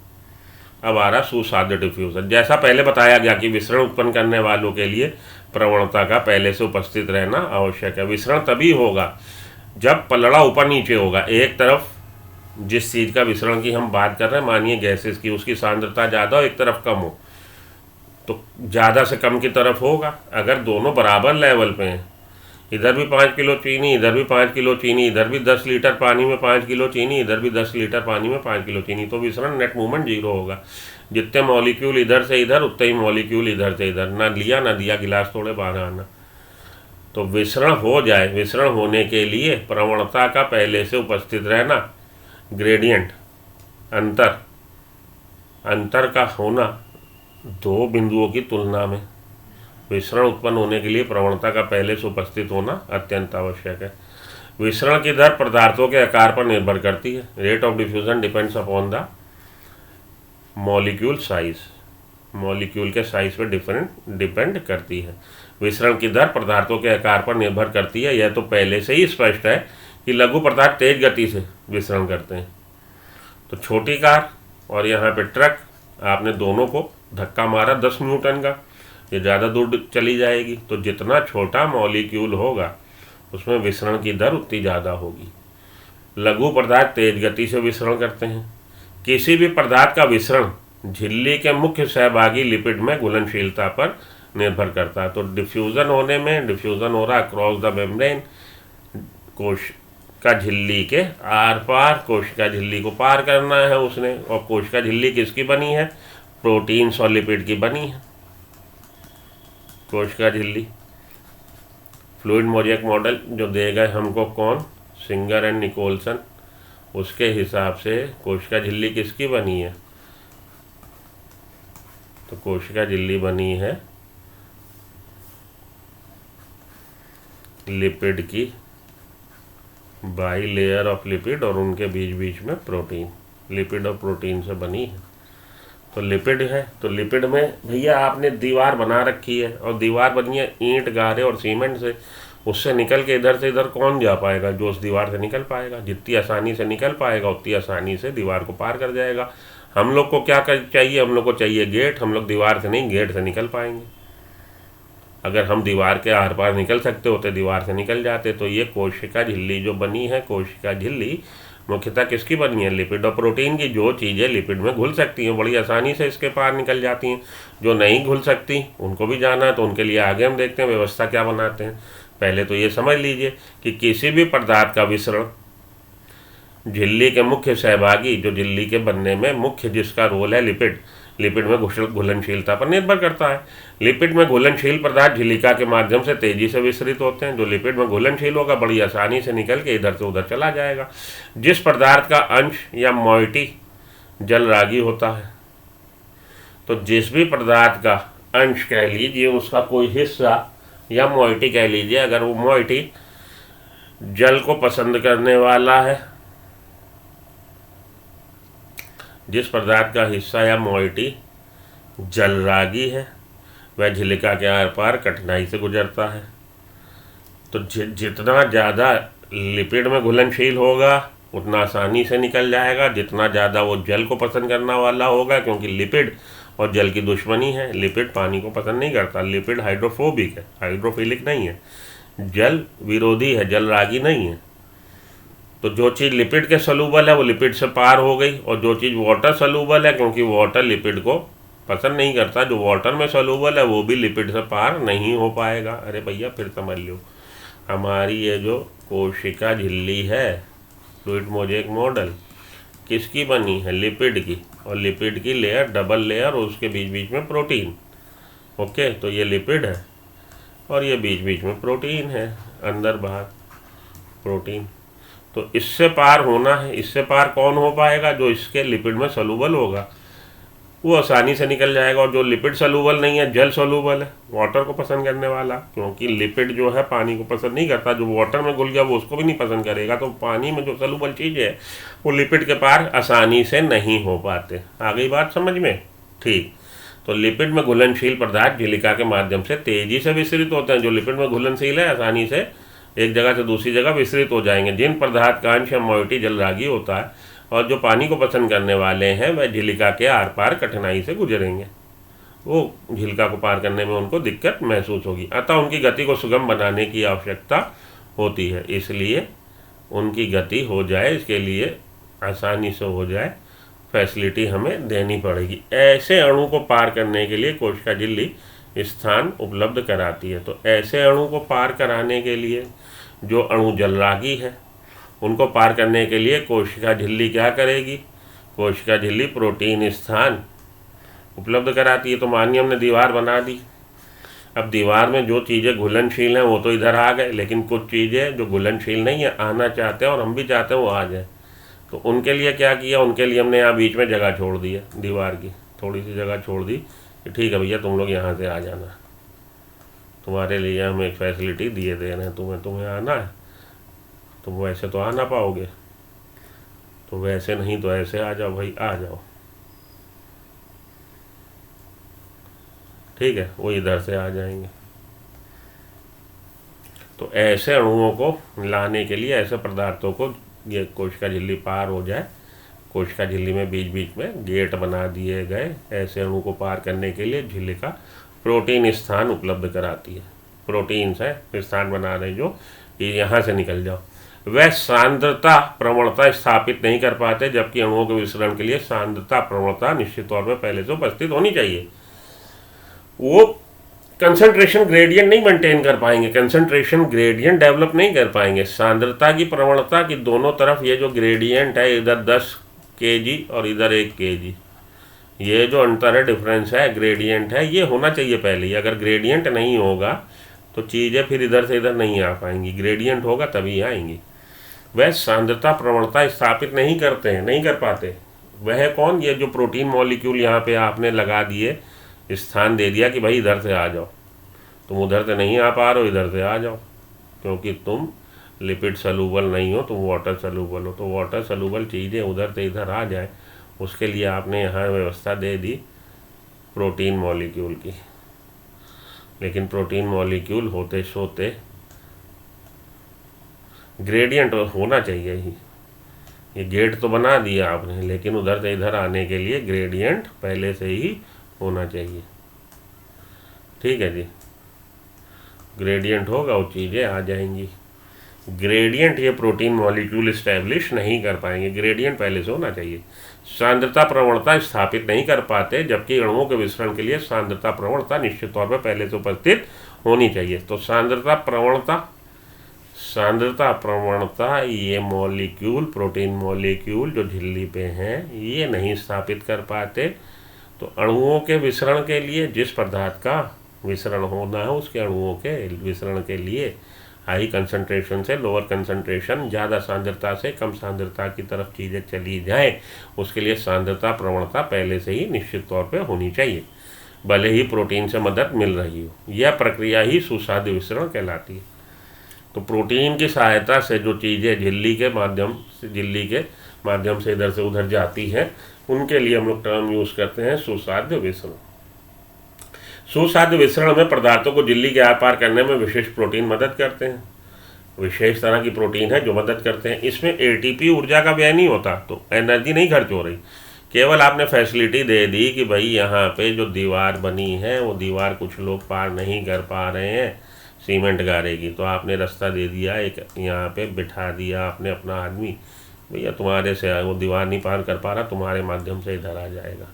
Speaker 1: अब आ रहा सुसाध्य डिफ्यूज़न। जैसा पहले बताया गया कि विसरण उत्पन्न करने वालों के लिए प्रवणता का पहले से उपस्थित रहना आवश्यक है। विसरण तभी होगा जब पलड़ा ऊपर नीचे होगा। एक तरफ जिस चीज़ का विसरण की हम बात कर रहे हैं, मानिए गैसेस की, उसकी सांद्रता ज़्यादा हो, एक तरफ कम हो, तो ज़्यादा से कम की तरफ होगा। अगर दोनों बराबर लेवल पे हैं, इधर भी 5 किलो चीनी, इधर भी 5 किलो चीनी, इधर भी 10 लीटर पानी में 5 किलो चीनी, इधर भी 10 लीटर पानी में 5 किलो चीनी, तो विसरण नेट मूवमेंट जीरो होगा। जितने मॉलिक्यूल इधर से इधर, उतने ही मॉलिक्यूल इधर से इधर, ना लिया ना दिया, गिलास तोड़े बाहर आना। तो विसरण हो जाए, विसरण होने के लिए प्रवणता का पहले से उपस्थित रहना, ग्रेडियंट, अंतर का होना दो बिंदुओं की तुलना में, विसरण उत्पन्न होने के लिए प्रवणता का पहले से उपस्थित होना अत्यंत आवश्यक है। विसरण की दर पदार्थों के आकार पर निर्भर करती है। Rate of diffusion depends upon the molecule size, molecule के साइज पर डिपेंड करती है। विसरण की दर पदार्थों के आकार पर निर्भर करती है। यह तो पहले से ही स्पष्ट है कि लघु पदार्थ तेज गति से विसरण करते हैं। तो छोटी कार और यहाँ पे ट्रक, आपने दोनों को धक्का मारा 10 न्यूटन का, ये ज़्यादा दूर चली जाएगी। तो जितना छोटा मॉलिक्यूल होगा उसमें विसरण की दर उतनी ज़्यादा होगी। लघु पदार्थ तेज गति से विसरण करते हैं। किसी भी पदार्थ का विसरण झिल्ली के मुख्य सहभागी लिपिड में घुलनशीलता पर निर्भर करता है। तो डिफ्यूज़न होने में, डिफ्यूज़न हो रहा क्रॉस द मेम्ब्रेन, कोशिका झिल्ली के आर पार, कोशिका झिल्ली को पार करना है उसने। और कोशिका झिल्ली किसकी बनी है? प्रोटीन्स और लिपिड की बनी है कोशिका झिल्ली। फ्लूइड मोज़ेक मॉडल जो दे गए हमको कौन? सिंगर एंड निकोलसन, उसके हिसाब से कोशिका झिल्ली किसकी बनी है? तो कोशिका झिल्ली बनी है लिपिड की, बाई लेयर ऑफ लिपिड और उनके बीच बीच में प्रोटीन, लिपिड और प्रोटीन से बनी है। तो लिपिड है, तो लिपिड में भैया आपने दीवार बना रखी है, और दीवार बनी है ईंट, गारे और सीमेंट से। उससे निकल के इधर से इधर कौन जा पाएगा? जो उस दीवार से निकल पाएगा। जितनी आसानी से निकल पाएगा उतनी आसानी से दीवार को पार कर जाएगा। हम लोग को क्या चाहिए? हम लोग को चाहिए गेट। हम लोग दीवार से नहीं, गेट से निकल पाएंगे। अगर हम दीवार के आर पार निकल सकते होते, दीवार से निकल जाते। तो ये कोशिका झिल्ली जो बनी है, कोशिका झिल्ली मुख्यतः किसकी बनी है? लिपिड और प्रोटीन की। जो चीज़ें लिपिड में घुल सकती हैं बड़ी आसानी से इसके पार निकल जाती हैं, जो नहीं घुल सकती उनको भी जाना है। तो उनके लिए आगे हम देखते हैं व्यवस्था क्या बनाते हैं। पहले तो ये समझ लीजिए कि किसी भी पदार्थ का विसरण झिल्ली के मुख्य सहभागी, जो झिल्ली के बनने में मुख्य जिसका रोल है लिपिड, लिपिड में घुलनशीलता पर निर्भर करता है। लिपिड में घुलनशील पदार्थ झिल्लिका के माध्यम से तेजी से विसरित होते हैं। जो लिपिड में घुलनशील होगा बड़ी आसानी से निकल के इधर से उधर चला जाएगा। जिस पदार्थ का अंश या मोइटी जलरागी होता है, तो जिस भी पदार्थ का अंश कह लीजिए, उसका कोई हिस्सा या मोइटी कह लीजिए, अगर वो मोइटी जल को पसंद करने वाला है, जिस पदार्थ का हिस्सा या मोइटी जलरागी है, वह झिल्लिका के आर पार कठिनाई से गुजरता है। तो जितना ज़्यादा लिपिड में घुलनशील होगा उतना आसानी से निकल जाएगा। जितना ज़्यादा वो जल को पसंद करने वाला होगा, क्योंकि लिपिड और जल की दुश्मनी है। लिपिड पानी को पसंद नहीं करता, लिपिड हाइड्रोफोबिक है, हाइड्रोफिलिक नहीं है। जल विरोधी है, जलरागी नहीं है। तो जो चीज़ लिपिड के सलूबल है वो लिपिड से पार हो गई, और जो चीज़ वाटर सलूबल है, क्योंकि वाटर लिपिड को पसंद नहीं करता, जो वाटर में सलूबल है वो भी लिपिड से पार नहीं हो पाएगा। अरे भैया फिर समझ लो, हमारी ये जो कोशिका झिल्ली है, फ्लूइड मोज़ेक मॉडल किसकी बनी है? लिपिड की। और लिपिड की लेयर, डबल लेयर, और उसके बीच बीच में प्रोटीन। ओके, तो ये लिपिड है और ये बीच बीच में प्रोटीन है, अंदर बाहर प्रोटीन। तो इससे पार होना है। इससे पार कौन हो पाएगा? जो इसके लिपिड में सलूबल होगा वो आसानी से निकल जाएगा। और जो लिपिड सलूबल नहीं है, जल सलूबल है, वाटर को पसंद करने वाला, क्योंकि लिपिड जो है पानी को पसंद नहीं करता। जो वाटर में घुल गया वो उसको भी नहीं पसंद करेगा। तो पानी में जो सलूबल चीज़ है वो लिपिड के पार आसानी से नहीं हो पाते। आ गई बात समझ में? ठीक। तो लिपिड में घुलनशील पदार्थ झिल्लिका के माध्यम से तेजी से विस्तृत होते हैं। जो लिपिड में घुलनशील है आसानी से एक जगह से दूसरी जगह विस्तृत हो जाएंगे। जिन पदार्थ का अंश या मोइटी जलरागी होता है और जो पानी को पसंद करने वाले हैं वह झिल्लिका के आर पार कठिनाई से गुजरेंगे, वो झिल्का को पार करने में उनको दिक्कत महसूस होगी। अतः उनकी गति को सुगम बनाने की आवश्यकता होती है, इसलिए उनकी गति हो जाए, इसके लिए आसानी से हो जाए, फैसिलिटी हमें देनी पड़ेगी। ऐसे अणु को पार करने के लिए कोशिका झिल्ली स्थान उपलब्ध कराती है। तो ऐसे अणु को पार कराने के लिए जो अणु जलरागी है उनको पार करने के लिए कोशिका झिल्ली क्या करेगी? कोशिका झिल्ली प्रोटीन स्थान उपलब्ध कराती है। तो मानिए हमने दीवार बना दी, अब दीवार में जो चीज़ें घुलनशील हैं वो तो इधर आ गए, लेकिन कुछ चीज़ें जो घुलनशील नहीं है आना चाहते हैं और हम भी चाहते हैं वो आ जाए। तो उनके लिए क्या किया? उनके लिए हमने यहाँ बीच में जगह छोड़ दी है, दीवार की थोड़ी सी जगह छोड़ दी कि ठीक है भैया तुम लोग यहाँ से आ जाना, तुम्हारे लिए हम एक फैसिलिटी दिए दे रहे हैं, तुम्हें आना है। तुम वैसे तो आ ना पाओगे, तो वैसे नहीं तो ऐसे आ जाओ भाई, आ जाओ, ठीक है, वो इधर से आ जाएंगे। तो ऐसे अणुओं को लाने के लिए, ऐसे पदार्थों को ये कोशिका झिल्ली पार हो जाए, कोशिका झिल्ली में बीच बीच में गेट बना दिए गए। ऐसे अणु को पार करने के लिए झिल्लिका प्रोटीन स्थान उपलब्ध कराती है। प्रोटीन्स है स्थान बना रहे जो ये यहाँ से निकल जाओ। वह सांद्रता प्रवणता स्थापित नहीं कर पाते, जबकि अणुओं के विसरण के लिए सांद्रता प्रवणता निश्चित तौर पर पहले से उपस्थित होनी चाहिए। वो कंसंट्रेशन ग्रेडियंट नहीं मेंटेन कर पाएंगे, कंसंट्रेशन ग्रेडियंट डेवलप नहीं कर पाएंगे। सांद्रता की प्रवणता की दोनों तरफ ये जो ग्रेडियंट है, इधर 10 kg और इधर 1 kg, ये जो अंतर है, डिफरेंस है, ग्रेडियंट है, ये होना चाहिए पहले ही। अगर ग्रेडियंट नहीं होगा तो चीज़ें फिर इधर से इधर नहीं आ पाएंगी, ग्रेडियंट होगा तभी आएंगी। वह सांद्रता प्रवणता स्थापित नहीं करते हैं, नहीं कर पाते। वह कौन? ये जो प्रोटीन मॉलिक्यूल यहाँ पे आपने लगा दिए, स्थान दे दिया कि भाई इधर से आ जाओ, तुम उधर से नहीं आ पा रहे हो, इधर से आ जाओ, क्योंकि तुम लिपिड सलूबल नहीं हो, तुम वाटर सलूबल हो। तो वाटर सलूबल चीज़ें उधर से इधर आ जाए, उसके लिए आपने यहाँ व्यवस्था दे दी प्रोटीन मॉलिक्यूल की। लेकिन प्रोटीन मॉलिक्यूल होते सोते ग्रेडियंट होना चाहिए ही, ये गेट तो बना दिया आपने, लेकिन उधर से इधर आने के लिए ग्रेडियंट पहले से ही होना चाहिए, ठीक है जी। ग्रेडियंट होगा वो चीज़ें आ जाएंगी। ग्रेडियंट ये प्रोटीन मॉलिक्यूल इस्टेब्लिश नहीं कर पाएंगे, ग्रेडियंट पहले से होना चाहिए। सांद्रता प्रवणता स्थापित नहीं कर पाते, जबकि अणुओं के विसरण के लिए सांद्रता प्रवणता निश्चित तौर पर पहले से उपस्थित होनी चाहिए। तो सांद्रता प्रवणता ये मॉलिक्यूल, प्रोटीन मॉलिक्यूल जो झिल्ली पे हैं, ये नहीं स्थापित कर पाते। तो अणुओं के विसरण के लिए, जिस पदार्थ का विसरण होना है उसके अणुओं के विसरण के लिए हाई कंसंट्रेशन से लोअर कंसंट्रेशन, ज़्यादा सांद्रता से कम सांद्रता की तरफ चीज़ें चली जाएं, उसके लिए सांद्रता प्रवणता पहले से ही निश्चित तौर पे होनी चाहिए, भले ही प्रोटीन से मदद मिल रही हो। यह प्रक्रिया ही सुसाध्य विसरण कहलाती है। तो प्रोटीन की सहायता से जो चीज़ें झिल्ली के माध्यम से इधर से उधर जाती हैं, उनके लिए हम लोग टर्म यूज़ करते हैं सुसाध्य विसरण। सुसाध्य विसरण में पदार्थों को झिल्ली के आर पार करने में विशेष प्रोटीन मदद करते हैं, विशेष तरह की प्रोटीन है जो मदद करते हैं। इसमें एटीपी ऊर्जा का व्यय नहीं होता, तो एनर्जी नहीं खर्च हो रही, केवल आपने फैसिलिटी दे दी कि भाई यहाँ पे जो दीवार बनी है वो दीवार कुछ लोग पार नहीं कर पा रहे हैं सीमेंट गारे की, तो आपने रास्ता दे दिया, एक यहाँ पे बिठा दिया आपने अपना आदमी, भैया तुम्हारे से वो दीवार नहीं पार कर पा रहा, तुम्हारे माध्यम से इधर आ जाएगा।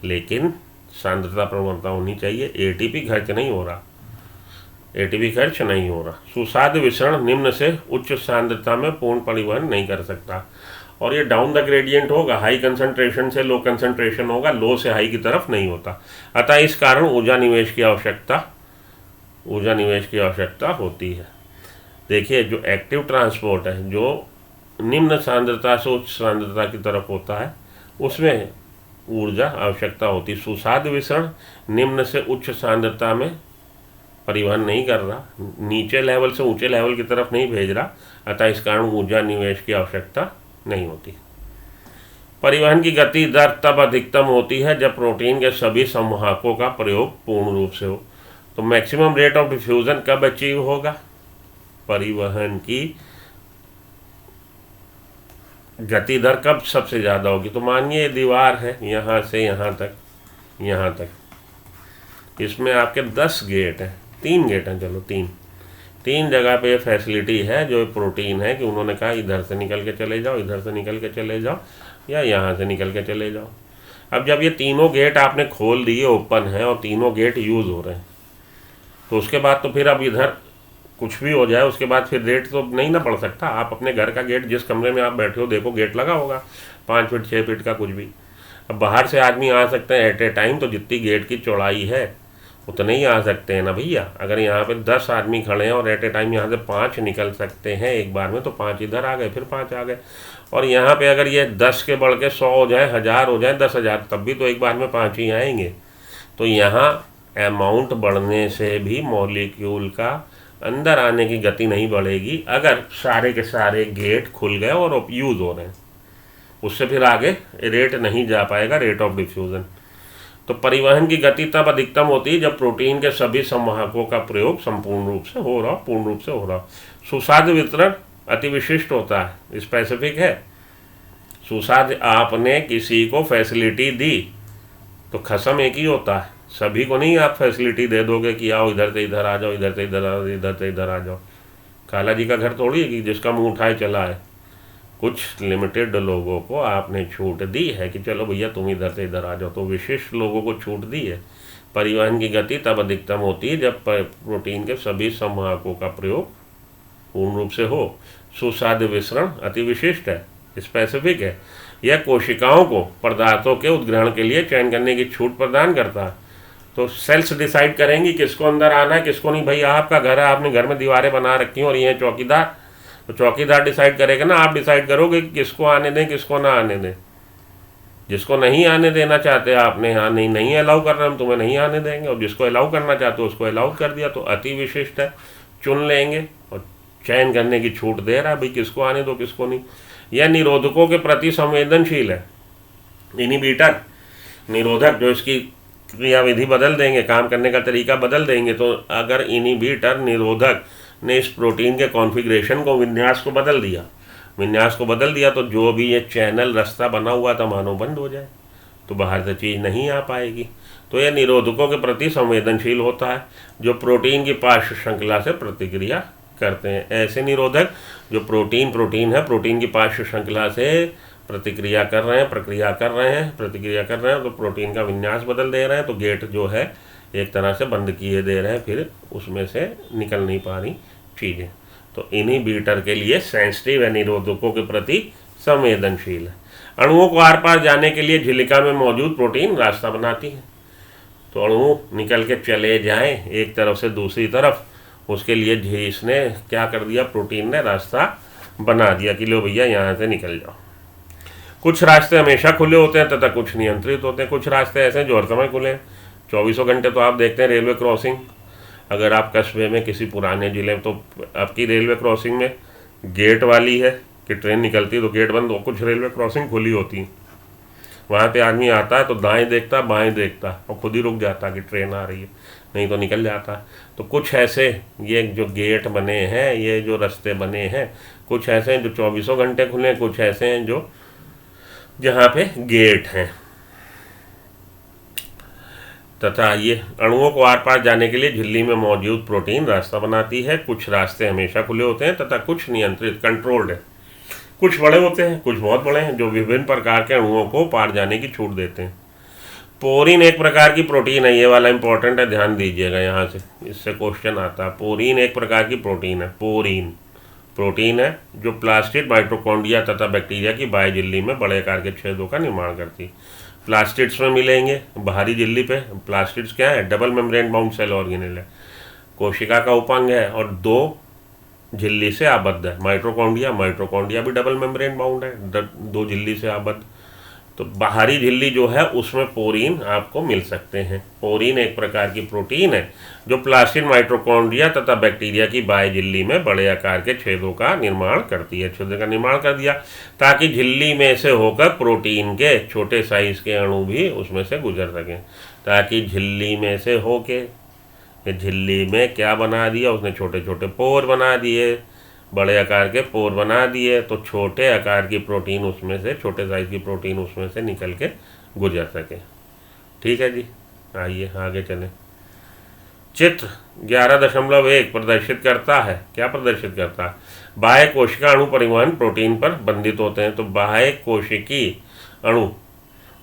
Speaker 1: लेकिन सांद्रता प्रवणता होनी चाहिए, एटीपी खर्च नहीं हो रहा, एटीपी खर्च नहीं हो रहा। सुसाध्य विसरण निम्न से उच्च सांद्रता में पूर्ण परिवहन नहीं कर सकता, और ये डाउन द ग्रेडियंट होगा, हाई कंसंट्रेशन से लो कंसंट्रेशन होगा, लो से हाई की तरफ नहीं होता। अतः इस कारण ऊर्जा निवेश की आवश्यकता होती है। देखिए, जो एक्टिव ट्रांसपोर्ट है, जो निम्न सांद्रता से उच्च सांद्रता की तरफ होता है, उसमें ऊर्जा आवश्यकता होती। सुसाध्य विसरण निम्न से उच्च सांद्रता में परिवहन नहीं कर रहा, नीचे लेवल से ऊंचे लेवल की तरफ नहीं भेज रहा, अतः इस कारण ऊर्जा निवेश की आवश्यकता नहीं होती। परिवहन की गति दर तब अधिकतम होती है जब प्रोटीन के सभी संवाहकों का प्रयोग पूर्ण रूप से हो। तो मैक्सिमम रेट ऑफ डिफ्यूजन कब अचीव होगा? परिवहन की गति दर कब सबसे ज़्यादा होगी? तो मानिए दीवार है यहाँ से यहाँ तक, यहाँ तक, इसमें आपके 10 गेट हैं, 3 गेट हैं, चलो 3 जगह पे फैसिलिटी है जो प्रोटीन है कि उन्होंने कहा इधर से निकल के चले जाओ, इधर से निकल के चले जाओ, या यहाँ से निकल के चले जाओ। अब जब ये तीनों गेट आपने खोल दिए, ओपन है और तीनों गेट यूज़ हो रहे हैं, तो उसके बाद तो फिर अब इधर कुछ भी हो जाए उसके बाद फिर रेट तो नहीं ना बढ़ सकता। आप अपने घर का गेट, जिस कमरे में आप बैठे हो देखो गेट लगा होगा 5 फीट 6 फीट का कुछ भी। अब बाहर से आदमी आ सकते हैं एट ए टाइम, तो जितनी गेट की चौड़ाई है उतने ही आ सकते हैं ना भैया। अगर यहाँ पे 10 आदमी खड़े हैं और एट ए टाइम यहाँ से 5 निकल सकते हैं एक बार में, तो 5 इधर आ गए, फिर 5 आ गए। और यहाँ पे अगर ये 10 के बढ़ के 100 हो जाए, 1000 हो जाए, 10,000, तब भी तो एक बार में 5 ही आएंगे। तो यहाँ अमाउंट बढ़ने से भी मॉलिक्यूल का अंदर आने की गति नहीं बढ़ेगी अगर सारे के सारे गेट खुल गए और यूज़ हो रहे हैं। उससे फिर आगे रेट नहीं जा पाएगा, रेट ऑफ डिफ्यूज़न। तो परिवहन की गति तब अधिकतम होती है जब प्रोटीन के सभी संवाहकों का प्रयोग संपूर्ण रूप से हो रहा, पूर्ण रूप से हो रहा। सुसाध्य वितरण अति विशिष्ट होता है, स्पेसिफिक है। सुसाध्य आपने किसी को फैसिलिटी दी तो खसम एक ही होता है, सभी को नहीं आप फैसिलिटी दे दोगे कि आओ इधर से इधर आ जाओ, इधर से इधर आओ, इधर से इधर आ जाओ। काला जी का घर थोड़ी है कि जिसका मुंह उठाए चला है। कुछ लिमिटेड लोगों को आपने छूट दी है कि चलो भैया तुम इधर से इधर आ जाओ, तो विशिष्ट लोगों को छूट दी है। परिवहन की गति तब अधिकतम होती है जब प्रोटीन के सभी संवाहकों का प्रयोग पूर्ण रूप से हो। सुसाध्य विसरण अति विशिष्ट है, स्पेसिफिक है। यह कोशिकाओं को पदार्थों के उद्ग्रहण के लिए चयन करने की छूट प्रदान करता है। तो सेल्स डिसाइड करेंगी किसको अंदर आना है, किसको नहीं। भाई आपका घर है, आपने घर में दीवारें बना रखी हैं और ये है चौकीदार, तो चौकीदार डिसाइड करेगा ना, आप डिसाइड करोगे कि किसको आने दें, किसको ना आने दें। जिसको नहीं आने देना चाहते आपने, हाँ नहीं अलाउ कर रहे हम, तुम्हें नहीं आने देंगे। और जिसको अलाउ करना चाहते हो उसको अलाउ कर दिया। तो अति विशिष्ट है, चुन लेंगे और चयन करने की छूट दे रहा है भाई किसको आने दो किसको नहीं। यह निरोधकों के प्रति संवेदनशील है। इनहिबिटर निरोधक जो इसकी क्रियाविधि बदल देंगे, काम करने का तरीका बदल देंगे। तो अगर इनहिबिटर निरोधक ने इस प्रोटीन के कॉन्फ़िगरेशन को, विन्यास को बदल दिया, तो जो भी ये चैनल रास्ता बना हुआ था मानो बंद हो जाए, तो बाहर से चीज़ नहीं आ पाएगी। तो यह निरोधकों के प्रति संवेदनशील होता है जो प्रोटीन की पार्श्व श्रृंखला से प्रतिक्रिया करते हैं। ऐसे निरोधक जो प्रोटीन है, प्रोटीन की पार्श्व श्रृंखला से प्रतिक्रिया कर रहे हैं, तो प्रोटीन का विन्यास बदल दे रहे हैं, तो गेट जो है एक तरह से बंद किए दे रहे हैं, फिर उसमें से निकल नहीं पा रही चीज़ें। तो इनहिबिटर के लिए सेंसिटिव है, निरोधकों के प्रति संवेदनशील है। अणुओं को आर पार जाने के लिए झिल्लिका में मौजूद प्रोटीन रास्ता बनाती है। तो अणु निकल के चले जाएं एक तरफ से दूसरी तरफ, उसके लिए इसने क्या कर दिया, प्रोटीन ने रास्ता बना दिया कि लो भैया यहाँ से निकल जाओ। कुछ रास्ते हमेशा खुले होते हैं तथा कुछ नियंत्रित होते हैं। कुछ रास्ते ऐसे हैं जो हर समय खुले हैं, 24 घंटे। तो आप देखते हैं रेलवे क्रॉसिंग, अगर आप कस्बे में किसी पुराने ज़िले में, तो आपकी रेलवे क्रॉसिंग में गेट वाली है कि ट्रेन निकलती है तो गेट बंद हो, कुछ रेलवे क्रॉसिंग खुली होती है। वहाँ पे आदमी आता है तो दाएं देखता बाएं देखता और खुद ही रुक जाता कि ट्रेन आ रही है, नहीं तो निकल जाता। तो कुछ ऐसे ये जो गेट बने हैं, ये जो रास्ते बने हैं, कुछ ऐसे हैं जो 24 घंटे खुले हैं, कुछ ऐसे हैं जो जहाँ पे गेट हैं। तथा ये अणुओं को आर पार जाने के लिए झिल्ली में मौजूद प्रोटीन रास्ता बनाती है। कुछ रास्ते हमेशा खुले होते हैं तथा कुछ नियंत्रित, कंट्रोल्ड है। कुछ बड़े होते हैं, कुछ बहुत बड़े हैं, जो विभिन्न प्रकार के अणुओं को पार जाने की छूट देते हैं। पोरीन एक प्रकार की प्रोटीन है, ये वाला इंपॉर्टेंट है, ध्यान दीजिएगा, यहाँ से इससे क्वेश्चन आता है। पोरीन एक प्रकार की प्रोटीन है। प्रोटीन है जो प्लास्टिड, माइटोकॉन्ड्रिया तथा बैक्टीरिया की बाह्य झिल्ली में बड़े आकार के छेदों का निर्माण करती है। प्लास्टिड्स में मिलेंगे बाहरी झिल्ली पे। प्लास्टिड्स क्या है, double membrane bound cell organelle है, कोशिका का उपांग है और 2 झिल्ली से आबद्ध है। माइटोकॉन्ड्रिया भी डबल मेम्ब्रेन बाउंड है, 2 झिल्ली से आबद्ध। तो बाहरी झिल्ली जो है उसमें पोरीन आपको मिल सकते हैं। पोरीन एक प्रकार की प्रोटीन है जो प्लास्टिन, माइटोकॉन्ड्रिया तथा बैक्टीरिया की बाह्य झिल्ली में बड़े आकार के छेदों का निर्माण करती है। छेदों का निर्माण कर दिया ताकि झिल्ली में से होकर प्रोटीन के छोटे साइज के अणु भी उसमें से गुजर सकें। ताकि झिल्ली में से होके झिल्ली में क्या बना दिया उसने, छोटे छोटे पोर बना दिए, बड़े आकार के पोर बना दिए, तो छोटे आकार की प्रोटीन उसमें से, छोटे साइज की प्रोटीन उसमें से निकल के गुजर सके। ठीक है जी, आइए आगे चलें। चित्र 11.1 प्रदर्शित करता है, क्या प्रदर्शित करता है, बाह्य कोशिका अणु परिवहन प्रोटीन पर बंधित होते हैं। तो बाह्य कोशिकी अणु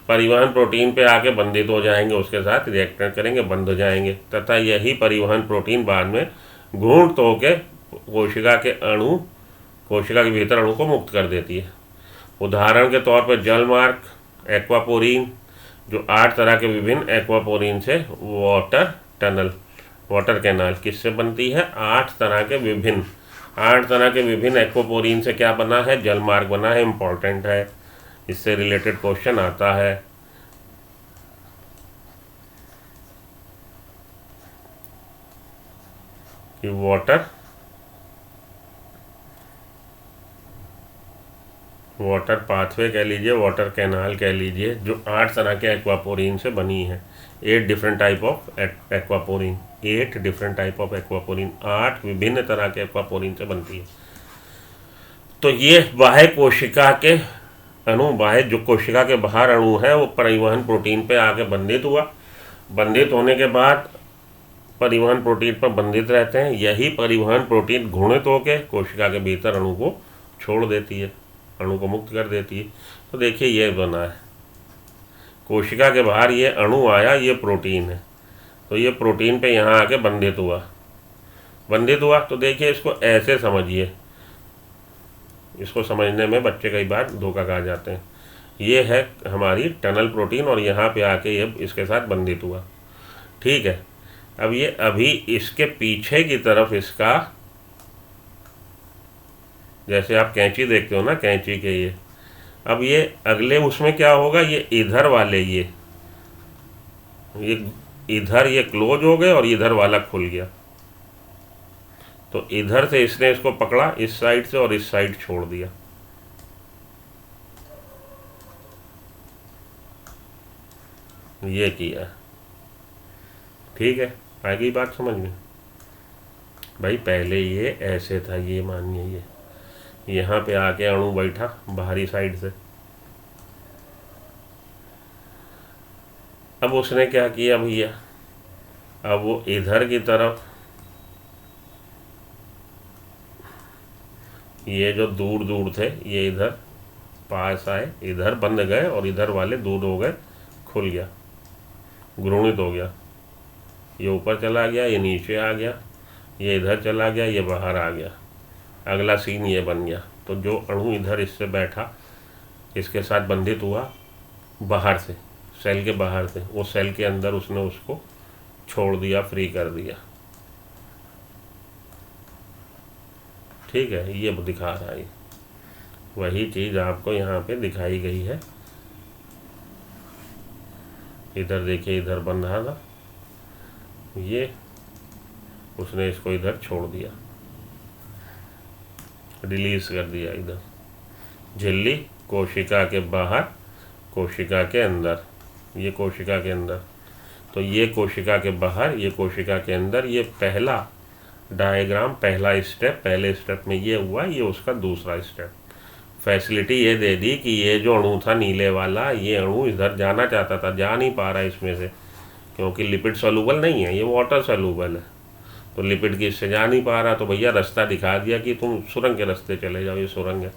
Speaker 1: परिवहन प्रोटीन पे आके बंधित हो जाएंगे, उसके साथ रिएक्ट करेंगे, बंध हो जाएंगे, तथा यही परिवहन प्रोटीन बाद में घूर्णित होकर कोशिका के भीतर अणु को मुक्त कर देती है। उदाहरण के तौर पर जल मार्ग, एक्वापोरीन, जो 8 तरह के विभिन्न एक्वापोरीन से वाटर कैनाल किससे बनती है, 8 तरह के विभिन्न एक्वापोरीन से क्या बना है, जल मार्ग बना है। इम्पॉर्टेंट है, इससे रिलेटेड क्वेश्चन आता है। कि वाटर पाथवे कह लीजिए, वाटर कैनाल कह लीजिए, जो 8 तरह के एक्वापोरीन से बनी है। 8 डिफरेंट टाइप ऑफ एक्वापोरीन, 8 विभिन्न तरह के एक्वापोरीन से बनती है। तो ये बाह्य कोशिका के अणु, जो कोशिका के बाहर अणु है, वो परिवहन प्रोटीन पे आके बंधित हुआ। बंधित होने के बाद परिवहन प्रोटीन पर बंधित रहते हैं। यही परिवहन प्रोटीन घूर्णित होकर कोशिका के भीतर अणु को छोड़ देती है, अणु को मुक्त कर देती है। तो देखिए ये बना है, कोशिका के बाहर ये अणु आया, ये प्रोटीन है, तो ये प्रोटीन पे यहाँ आके बंधित हुआ। तो देखिए इसको ऐसे समझिए, इसको समझने में बच्चे कई बार धोखा खा जाते हैं। ये है हमारी टनल प्रोटीन और यहाँ पे आके ये इसके साथ बंधित हुआ। ठीक है, अब ये अभी इसके पीछे की तरफ इसका, जैसे आप कैंची देखते हो ना, कैंची के ये, अब ये अगले उसमें क्या होगा, ये इधर वाले ये इधर ये क्लोज हो गए और इधर वाला खुल गया। तो इधर से इसने इसको पकड़ा इस साइड से और इस साइड छोड़ दिया। ये किया। ठीक है, आ गई बात समझ में भाई। पहले ये ऐसे था, ये मानिए ये यहाँ पे आके अणु बैठा बाहरी साइड से। अब उसने क्या किया भैया, अब वो इधर की तरफ, ये जो दूर दूर थे ये इधर पास आए, इधर बंद गए और इधर वाले दूर हो गए, खुल गया, घूर्णित हो गया। ये ऊपर चला गया, ये नीचे आ गया, ये इधर चला गया, ये बाहर आ गया। अगला सीन ये बन गया। तो जो अणु इधर इससे बैठा, इसके साथ बंधित हुआ बाहर से, सेल के बाहर से, वो सेल के अंदर उसने उसको छोड़ दिया, फ्री कर दिया। ठीक है, ये दिखा रहा है, वही चीज़ आपको यहाँ पे दिखाई गई है। इधर देखिए, इधर बन रहा था, ये उसने इसको इधर छोड़ दिया, रिलीज कर दिया इधर। झिल्ली कोशिका के बाहर, कोशिका के अंदर, ये कोशिका के अंदर, तो ये कोशिका के बाहर, ये कोशिका के अंदर। ये पहला डायग्राम, पहला स्टेप, पहले स्टेप में ये हुआ, ये उसका दूसरा स्टेप। फैसिलिटी ये दे दी कि ये जो अणु था नीले वाला, ये अणु इधर जाना चाहता था, जा नहीं पा रहा इसमें से, क्योंकि लिपिड सोलूबल नहीं है, ये वाटर सोलूबल है, तो लिपिड की इससे जा नहीं पा रहा। तो भैया रास्ता दिखा दिया कि तुम सुरंग के रास्ते चले जाओ, ये सुरंग है।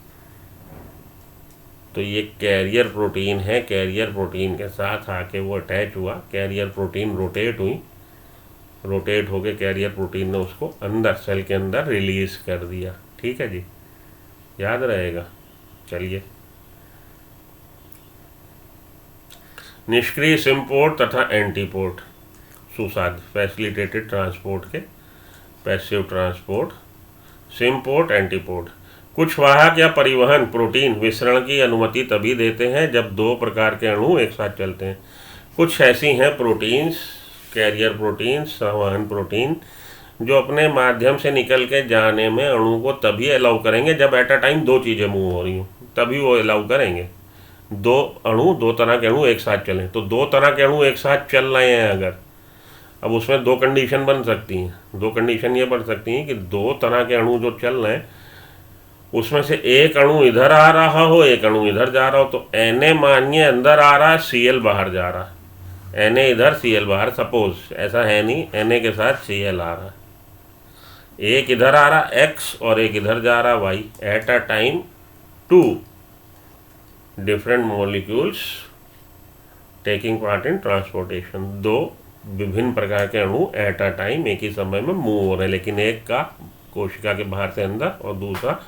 Speaker 1: तो ये कैरियर प्रोटीन है, कैरियर प्रोटीन के साथ आके वो अटैच हुआ, कैरियर प्रोटीन रोटेट हुई, रोटेट होके कैरियर प्रोटीन ने उसको अंदर, सेल के अंदर रिलीज कर दिया। ठीक है जी, याद रहेगा। चलिए, निष्क्रिय सिम्पोर्ट तथा एंटीपोर्ट, सुसाध्य फैसिलिटेटेड ट्रांसपोर्ट के पैसिव ट्रांसपोर्ट, सिम्पोर्ट, एंटीपोर्ट। कुछ वाहक या परिवहन प्रोटीन विसरण की अनुमति तभी देते हैं जब दो प्रकार के अणु एक साथ चलते हैं। कुछ ऐसी हैं प्रोटीन्स, कैरियर प्रोटीन, संवहन प्रोटीन, जो अपने माध्यम से निकल के जाने में अणु को तभी अलाउ करेंगे जब एट अ टाइम दो चीज़ें मूव हो रही हों, तभी वो अलाउ करेंगे। दो तरह के अणु एक साथ चलें, तो दो तरह के अणु एक साथ चल रहे हैं अगर, अब उसमें दो कंडीशन बन सकती हैं। दो कंडीशन ये बन सकती हैं कि दो तरह के अणु जो चल रहे हैं उसमें से एक अणु इधर आ रहा हो, एक अणु इधर जा रहा हो, तो Na मानिए अंदर आ रहा है, Cl बाहर जा रहा है। Na इधर, Cl बाहर, सपोज, ऐसा है नहीं, Na के साथ Cl आ रहा है, एक इधर आ रहा X और एक इधर जा रहा Y, at a time two different molecules taking part in transportation. दो विभिन्न प्रकार के अणु एट अ टाइम एक ही समय में मूव हो रहे हैं, लेकिन एक का कोशिका के बाहर से अंदर और दूसरा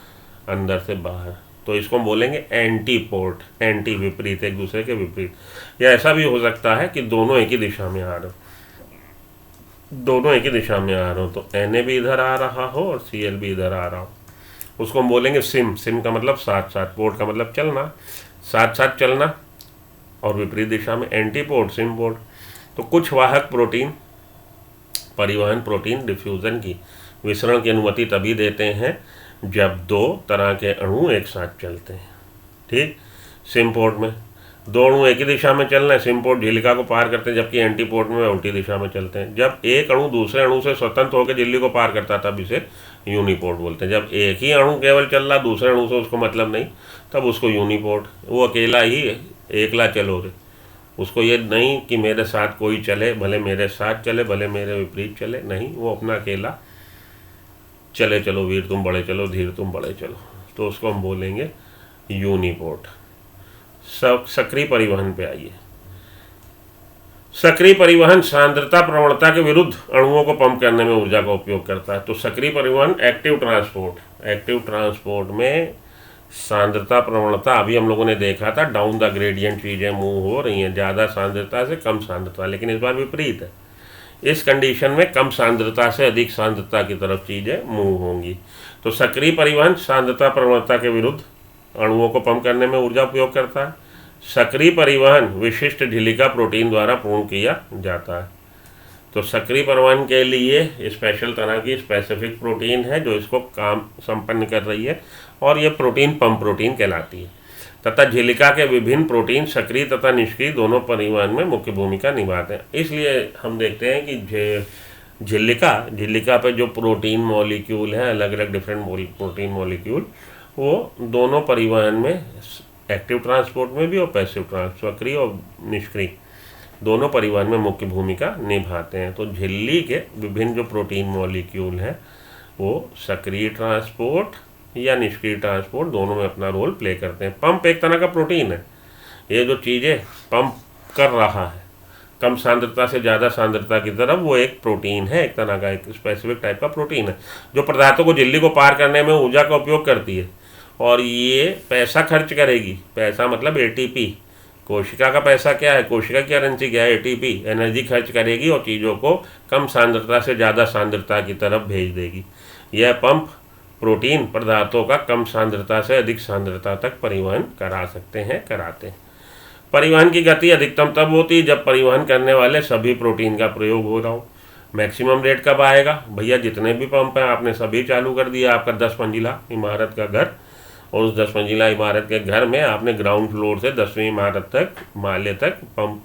Speaker 1: अंदर से बाहर, तो इसको हम बोलेंगे एंटीपोर्ट, एंटी विपरीत, एक दूसरे के विपरीत। या ऐसा भी हो सकता है कि दोनों एक ही दिशा में आ रहे हो, दोनों एक ही दिशा में आ रहे हो, तो Na भी इधर आ रहा हो और Cl भी इधर आ रहा हो, उसको हम बोलेंगे सिम। सिम का मतलब साथ साथ, पोर्ट का मतलब चलना, साथ साथ चलना, और विपरीत दिशा में एंटीपोर्ट, सिम पोर्ट। तो कुछ वाहक प्रोटीन परिवहन प्रोटीन डिफ्यूज़न की विसरण की अनुमति तभी देते हैं जब दो तरह के अणु एक साथ चलते हैं। ठीक, सिमपोर्ट में दो अणु एक ही दिशा में चल रहे हैं, सिमपोर्ट झिल्लिका को पार करते हैं, जबकि एंटीपोर्ट में उल्टी दिशा में चलते हैं। जब एक अणु दूसरे अणु से स्वतंत्र होकर झिल्ली को पार करता है तब इसे यूनिपोर्ट बोलते हैं। जब एक ही अणु केवल चल रहा, दूसरे अणु से उसको मतलब नहीं, तब उसको यूनिपोर्ट, वो अकेला ही एकला चलो रे, उसको ये नहीं कि मेरे साथ कोई चले, भले मेरे साथ चले भले मेरे विपरीत चले, नहीं, वो अपना अकेला चले, चलो वीर तुम बड़े चलो, धीर तुम बड़े चलो, तो उसको हम बोलेंगे यूनिपोर्ट। सक्रिय परिवहन पे आइए। सक्रिय परिवहन सांद्रता प्रवणता के विरुद्ध अणुओं को पंप करने में ऊर्जा का उपयोग करता है। तो सक्रिय परिवहन एक्टिव ट्रांसपोर्ट, एक्टिव ट्रांसपोर्ट में सांद्रता प्रवणता, अभी हम लोगों ने देखा था डाउन द ग्रेडियंट चीज़ें मूव हो रही हैं, ज़्यादा सांद्रता से कम सांद्रता, लेकिन इस बार विपरीत है। इस कंडीशन में कम सांद्रता से अधिक सांद्रता की तरफ चीज़ें मूव होंगी। तो सक्रिय परिवहन सांद्रता प्रवणता के विरुद्ध अणुओं को पंप करने में ऊर्जा उपयोग करता है। सक्रिय परिवहन विशिष्ट झिल्लिका प्रोटीन द्वारा पूर्ण किया जाता है। तो सक्रिय परिवहन के लिए स्पेशल तरह की स्पेसिफिक प्रोटीन है जो इसको काम संपन्न कर रही है, और ये प्रोटीन पंप प्रोटीन कहलाती है। तथा झिल्लिका के विभिन्न प्रोटीन सक्रिय तथा निष्क्रिय दोनों परिवहन में मुख्य भूमिका निभाते हैं। इसलिए हम देखते हैं कि झिल्लिका पे जो प्रोटीन मॉलिक्यूल हैं, अलग अलग डिफरेंट प्रोटीन मॉलिक्यूल, वो दोनों परिवहन में, एक्टिव ट्रांसपोर्ट में भी और पैसिव ट्रांसपोर्ट, सक्रिय और निष्क्रिय, दोनों परिवहन में मुख्य भूमिका निभाते हैं। तो झिल्ली के विभिन्न जो प्रोटीन मॉलिक्यूल हैं वो सक्रिय ट्रांसपोर्ट या निष्क्रिय ट्रांसपोर्ट दोनों में अपना रोल प्ले करते हैं। पंप एक तरह का प्रोटीन है, ये जो चीज़ें पंप कर रहा है कम सांद्रता से ज़्यादा सांद्रता की तरफ, वो एक प्रोटीन है, एक तरह का, एक स्पेसिफिक टाइप का प्रोटीन है जो पदार्थों को झिल्ली को पार करने में ऊर्जा का उपयोग करती है, और ये पैसा खर्च करेगी। पैसा मतलब ATP, कोशिका का पैसा क्या है, कोशिका की करेंसी क्या है, ATP, एनर्जी खर्च करेगी और चीज़ों को कम सांद्रता से ज़्यादा सांद्रता की तरफ भेज देगी। यह पंप प्रोटीन पदार्थों का कम सांद्रता से अधिक सांद्रता तक परिवहन करा सकते हैं, कराते हैं। परिवहन की गति अधिकतम तब होती है जब परिवहन करने वाले सभी प्रोटीन का प्रयोग हो रहा हो। मैक्सिमम रेट कब आएगा भैया, जितने भी पंप हैं आपने सभी चालू कर दिया, आपका 10 मंजिला इमारत का घर, और उस 10 मंजिला इमारत के घर में आपने ग्राउंड फ्लोर से 10वीं इमारत तक, माले तक पंप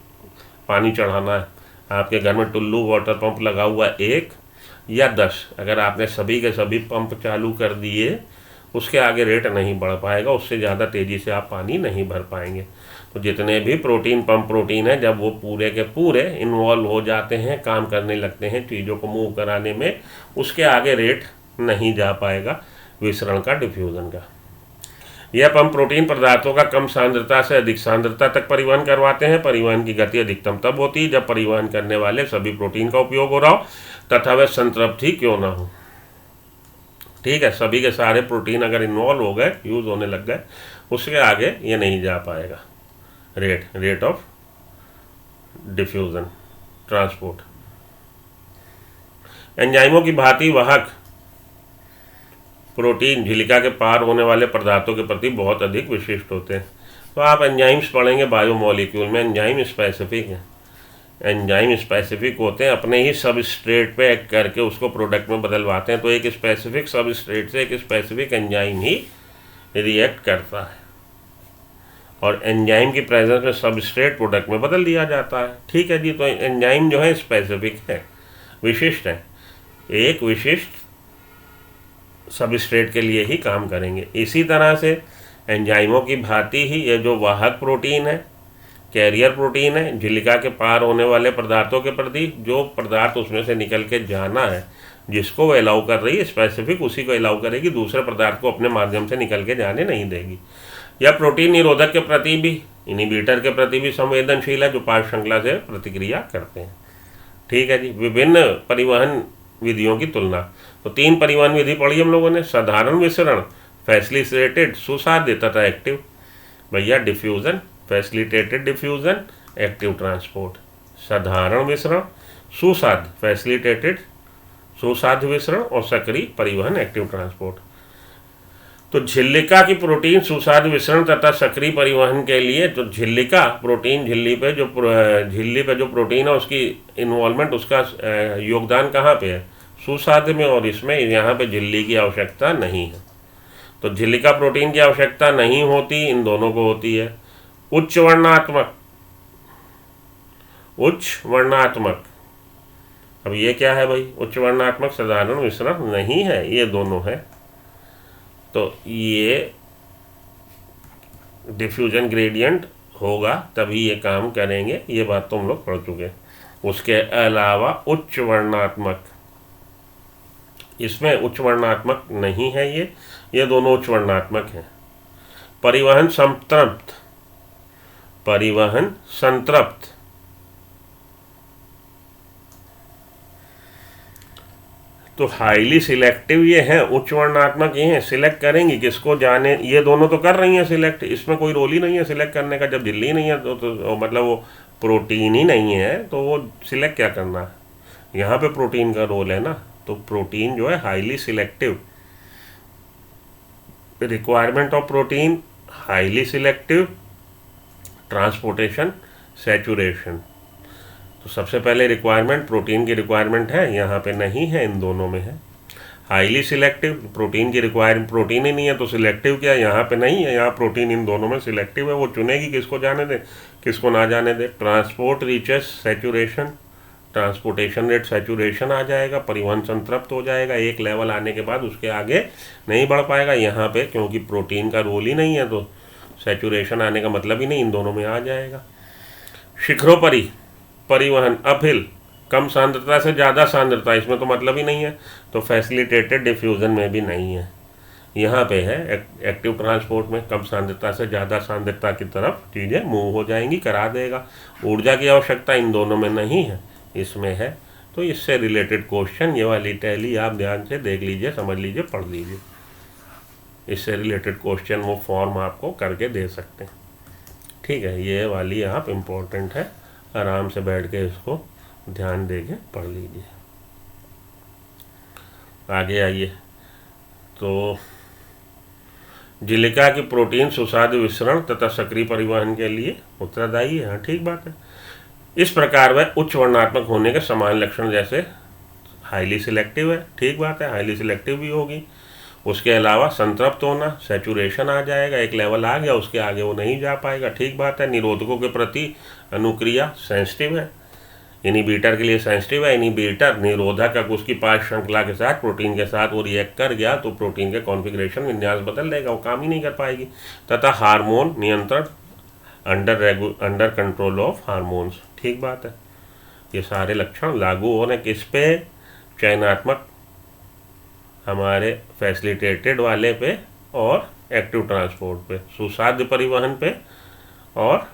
Speaker 1: पानी चढ़ाना है। आपके घर में टुल्लू वाटर पंप लगा हुआ 1 या 10, अगर आपने सभी के सभी पंप चालू कर दिए, उसके आगे रेट नहीं बढ़ पाएगा, उससे ज़्यादा तेज़ी से आप पानी नहीं भर पाएंगे। तो जितने भी प्रोटीन पंप प्रोटीन है, जब वो पूरे के पूरे इन्वॉल्व हो जाते हैं, काम करने लगते हैं चीज़ों को मूव कराने में, उसके आगे रेट नहीं जा पाएगा विसरण का, डिफ्यूज़न का। यह पंप प्रोटीन पदार्थों का कम सांद्रता से अधिक सांद्रता तक परिवहन करवाते हैं। परिवहन की गति अधिकतम तब होती है जब परिवहन करने वाले सभी प्रोटीन का उपयोग हो रहा हो तथा वह संतृप्त ही क्यों ना हो। ठीक है, सभी के सारे प्रोटीन अगर इन्वॉल्व हो गए, यूज़ होने लग गए, उसके आगे ये नहीं जा पाएगा रेट ऑफ डिफ्यूज़न ट्रांसपोर्ट। एंजाइमों की भांति वाहक प्रोटीन झिल्लिका के पार होने वाले पदार्थों के प्रति बहुत अधिक विशिष्ट होते हैं। तो आप एंजाइम्स पढ़ेंगे बायोमोलिक्यूल में, एंजाइम स्पेसिफिक है, एंजाइम स्पेसिफिक होते हैं, अपने ही सबस्ट्रेट पे एक्ट करके उसको प्रोडक्ट में बदलवाते हैं। तो एक स्पेसिफिक सबस्ट्रेट से एक स्पेसिफिक एंजाइम ही रिएक्ट करता है और एंजाइम की प्रेजेंस में सबस्ट्रेट प्रोडक्ट में बदल दिया जाता है। ठीक है जी। तो एंजाइम जो है स्पेसिफिक है, विशिष्ट है, एक विशिष्ट सबस्ट्रेट के लिए ही काम करेंगे। इसी तरह से एंजाइमों की भांति ही ये जो वाहक प्रोटीन है, कैरियर प्रोटीन है, झिल्लिका के पार होने वाले पदार्थों के प्रति जो पदार्थ उसमें से निकल के जाना है, जिसको वो अलाउ कर रही है स्पेसिफिक, उसी को अलाउ करेगी, दूसरे पदार्थ को अपने माध्यम से निकल के जाने नहीं देगी। यह प्रोटीन निरोधक के प्रति भी, इनहिबिटर के प्रति भी संवेदनशील है, जो पार्श्व श्रृंखला से प्रतिक्रिया करते हैं। ठीक है जी। विभिन्न परिवहन विधियों की तुलना। तो 3 परिवहन विधि पढ़ी हम लोगों ने, साधारण विसरण, फैसिलिटेटेड सुसाध्य तथा एक्टिव। भैया diffusion, facilitated diffusion, active transport. साधारण विसरण, सुसाध्य फैसिलिटेटेड सुसाध्य विसरण और सक्रिय परिवहन एक्टिव ट्रांसपोर्ट। तो झिल्लिका की प्रोटीन सुसाध्य विसरण तथा सक्रिय परिवहन के लिए जो झिल्लिका प्रोटीन, झिल्ली पे जो प्रोटीन है उसकी इन्वॉल्वमेंट, उसका योगदान कहाँ पे है? सुसाध्य में, और इसमें यहाँ पे झिल्ली की आवश्यकता नहीं है। तो झिल्लिका प्रोटीन की आवश्यकता नहीं होती, इन दोनों को होती है। उच्च वर्णात्मक, अब ये क्या है भाई? उच्च वर्णात्मक साधारण विसरण नहीं है, ये दोनों है। तो ये डिफ्यूजन ग्रेडियंट होगा तभी ये काम करेंगे, ये बात तो हम लोग पढ़ चुके। उसके अलावा उच्च वर्णात्मक, इसमें उच्च वर्णात्मक नहीं है, ये दोनों उच्च वर्णात्मक हैं। परिवहन संतृप्त, तो हाईली सिलेक्टिव ये हैं, उच्च वर्णात्मक ये हैं। सिलेक्ट करेंगी किसको जाने, ये दोनों तो कर रही हैं सिलेक्ट, इसमें कोई रोल ही नहीं है सिलेक्ट करने का। जब झिल्ली नहीं है तो मतलब वो प्रोटीन ही नहीं है, तो वो सिलेक्ट क्या करना है? यहाँ पे प्रोटीन का रोल है ना। तो प्रोटीन जो है highly selective, requirement of protein highly selective, transportation, saturation. तो सबसे पहले रिक्वायरमेंट, प्रोटीन की रिक्वायरमेंट है, यहाँ पे नहीं है, इन दोनों में है। हाईली सिलेक्टिव, प्रोटीन की रिक्वायरमेंट, प्रोटीन ही नहीं है तो सिलेक्टिव क्या है? यहाँ पे नहीं है, यहाँ प्रोटीन इन दोनों में सिलेक्टिव है, वो चुनेगी किसको जाने दे किसको ना जाने दे। Transport reaches saturation, transportation rate saturation आ जाएगा, परिवहन संतृप्त हो जाएगा, एक लेवल आने के बाद उसके आगे नहीं बढ़ पाएगा यहाँ पे, क्योंकि प्रोटीन का रोल ही नहीं है, तो सैचुरेशन आने का मतलब ही नहीं, इन दोनों में आ जाएगा। शिखरोपरि परिवहन, अपहिल, कम सांद्रता से ज़्यादा सांद्रता, इसमें तो मतलब ही नहीं है, तो फैसिलिटेटेड डिफ्यूज़न में भी नहीं है। यहाँ पे है एक्टिव ट्रांसपोर्ट में कम सांद्रता से ज़्यादा सांद्रता की तरफ चीज़ें मूव हो जाएंगी, करा देगा। ऊर्जा की आवश्यकता इन दोनों में नहीं है, इसमें है। तो इससे रिलेटेड क्वेश्चन ये वाली टैली आप ध्यान से देख लीजिए, समझ लीजिए, पढ़ लीजिए। इससे रिलेटेड क्वेश्चन वो फॉर्म आपको करके दे सकते हैं। ठीक है, ये वाली आप इम्पोर्टेंट है, आराम से बैठ के इसको ध्यान दे के पढ़ लीजिए। आगे आइए। तो झिल्लिका की प्रोटीन सुसाध्य विसरण तथा सक्रिय परिवहन के लिए उत्तरदायी है। हाँ, ठीक बात है। इस प्रकार वह उच्च वर्णात्मक होने के समान लक्षण, जैसे हाईली सिलेक्टिव है, ठीक बात है, हाईली सिलेक्टिव भी होगी। उसके अलावा संतृप्त होना, सैचुरेशन आ जाएगा, एक लेवल आ गया, उसके आगे वो नहीं जा पाएगा, ठीक बात है। निरोधकों के प्रति अनुक्रिया सेंसिटिव है, इनहिबिटर के लिए सेंसिटिव है। इनहिबिटर निरोधक उसकी पार्श्व श्रृंखला के साथ, प्रोटीन के साथ वो रिएक्ट कर गया तो प्रोटीन के कॉन्फ़िगरेशन विन्यास बदल देगा, वो काम ही नहीं कर पाएगी। तथा हार्मोन नियंत्रण, अंडर कंट्रोल ऑफ हार्मोन्स, ठीक बात है। ये सारे लक्षण लागू होने किस पे? चयनात्मक, हमारे फैसिलिटेटेड वाले पे और एक्टिव ट्रांसपोर्ट पे, सुसाध्य परिवहन पे और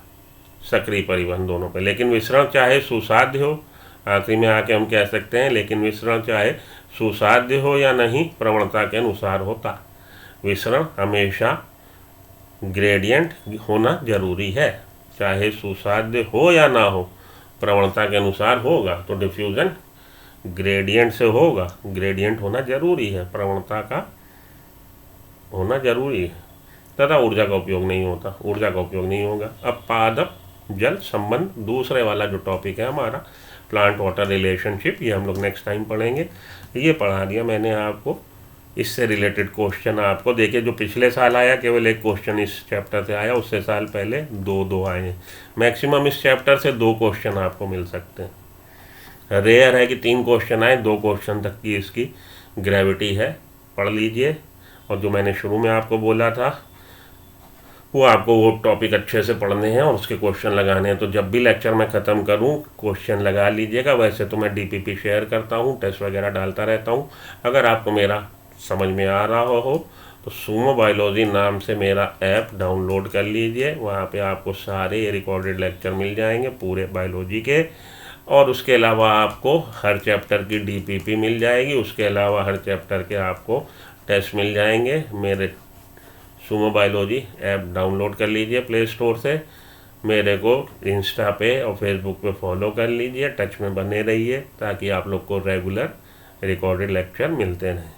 Speaker 1: सक्रिय परिवहन दोनों पे। लेकिन विसरण चाहे सुसाध्य हो, आखिरी में आके हम कह सकते हैं, लेकिन विसरण चाहे सुसाध्य हो या नहीं, प्रवणता के अनुसार होता। विसरण हमेशा ग्रेडियंट होना जरूरी है, चाहे सुसाध्य हो या ना हो, प्रवणता के अनुसार होगा। तो डिफ्यूज़न ग्रेडियंट से होगा, ग्रेडियंट होना जरूरी है, प्रवणता का होना जरूरी है तथा ऊर्जा का उपयोग नहीं होता, ऊर्जा का उपयोग नहीं होगा। अब पादप जल संबंध दूसरे वाला जो टॉपिक है हमारा प्लांट वाटर रिलेशनशिप, ये हम लोग नेक्स्ट टाइम पढ़ेंगे। ये पढ़ा दिया मैंने आपको, इससे रिलेटेड क्वेश्चन आपको देखिए, जो पिछले साल आया केवल एक क्वेश्चन इस चैप्टर से आया, उससे साल पहले दो आए हैं। मैक्सिमम इस चैप्टर से 2 क्वेश्चन आपको मिल सकते हैं। रेयर है कि 3 क्वेश्चन आए, 2 क्वेश्चन तक की इसकी ग्रेविटी है, पढ़ लीजिए। और जो मैंने शुरू में आपको बोला था वो आपको वो टॉपिक अच्छे से पढ़ने हैं और उसके क्वेश्चन लगाने हैं। तो जब भी लेक्चर मैं ख़त्म करूं क्वेश्चन लगा लीजिएगा। वैसे तो मैं डीपीपी शेयर करता हूं, टेस्ट वगैरह डालता रहता हूं। अगर आपको मेरा समझ में आ रहा हो तो सुमो बायोलॉजी नाम से मेरा ऐप डाउनलोड कर लीजिए। वहाँ पे आपको सारे रिकॉर्डेड लेक्चर मिल जाएंगे पूरे बायोलॉजी के, और उसके अलावा आपको हर चैप्टर की डीपीपी मिल जाएगी। उसके अलावा हर चैप्टर के आपको टेस्ट मिल जाएंगे। मेरे सुमो बायोलॉजी ऐप डाउनलोड कर लीजिए प्ले स्टोर से। मेरे को इंस्टा पे और फेसबुक पे फॉलो कर लीजिए, टच में बने रहिए ताकि आप लोग को रेगुलर रिकॉर्डेड लेक्चर मिलते रहें।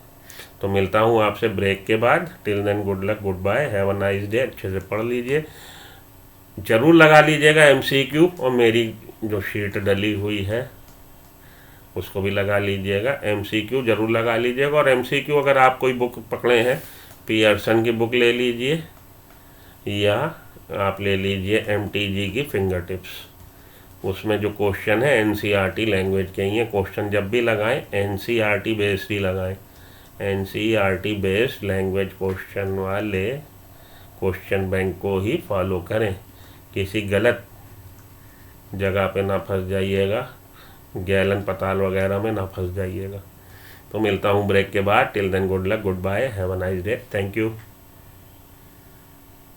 Speaker 1: तो मिलता हूँ आपसे ब्रेक के बाद। Till then good luck, good bye, have a nice day. अच्छे से पढ़ लीजिए, ज़रूर लगा लीजिएगा एमसीक्यू, और मेरी जो शीट डली हुई है उसको भी लगा लीजिएगा। एमसीक्यू ज़रूर लगा लीजिएगा। और एमसीक्यू अगर आप कोई बुक पकड़े हैं, पियर्सन की बुक ले लीजिए या आप ले लीजिए एमटीजी की फिंगर टिप्स। उसमें जो क्वेश्चन है एनसीईआरटी लैंग्वेज के ही हैं। क्वेश्चन जब भी लगाएं एनसीईआरटी बेस्ड ही लगाएं। एनसीईआरटी बेस्ड लैंग्वेज क्वेश्चन वाले क्वेश्चन बैंक को ही फॉलो करें। किसी गलत जगह पे ना फंस जाइएगा, गैलन पताल वगैरह में ना फंस जाइएगा। तो मिलता हूँ ब्रेक के बाद। Till then good luck, good bye, have a nice day, thank you.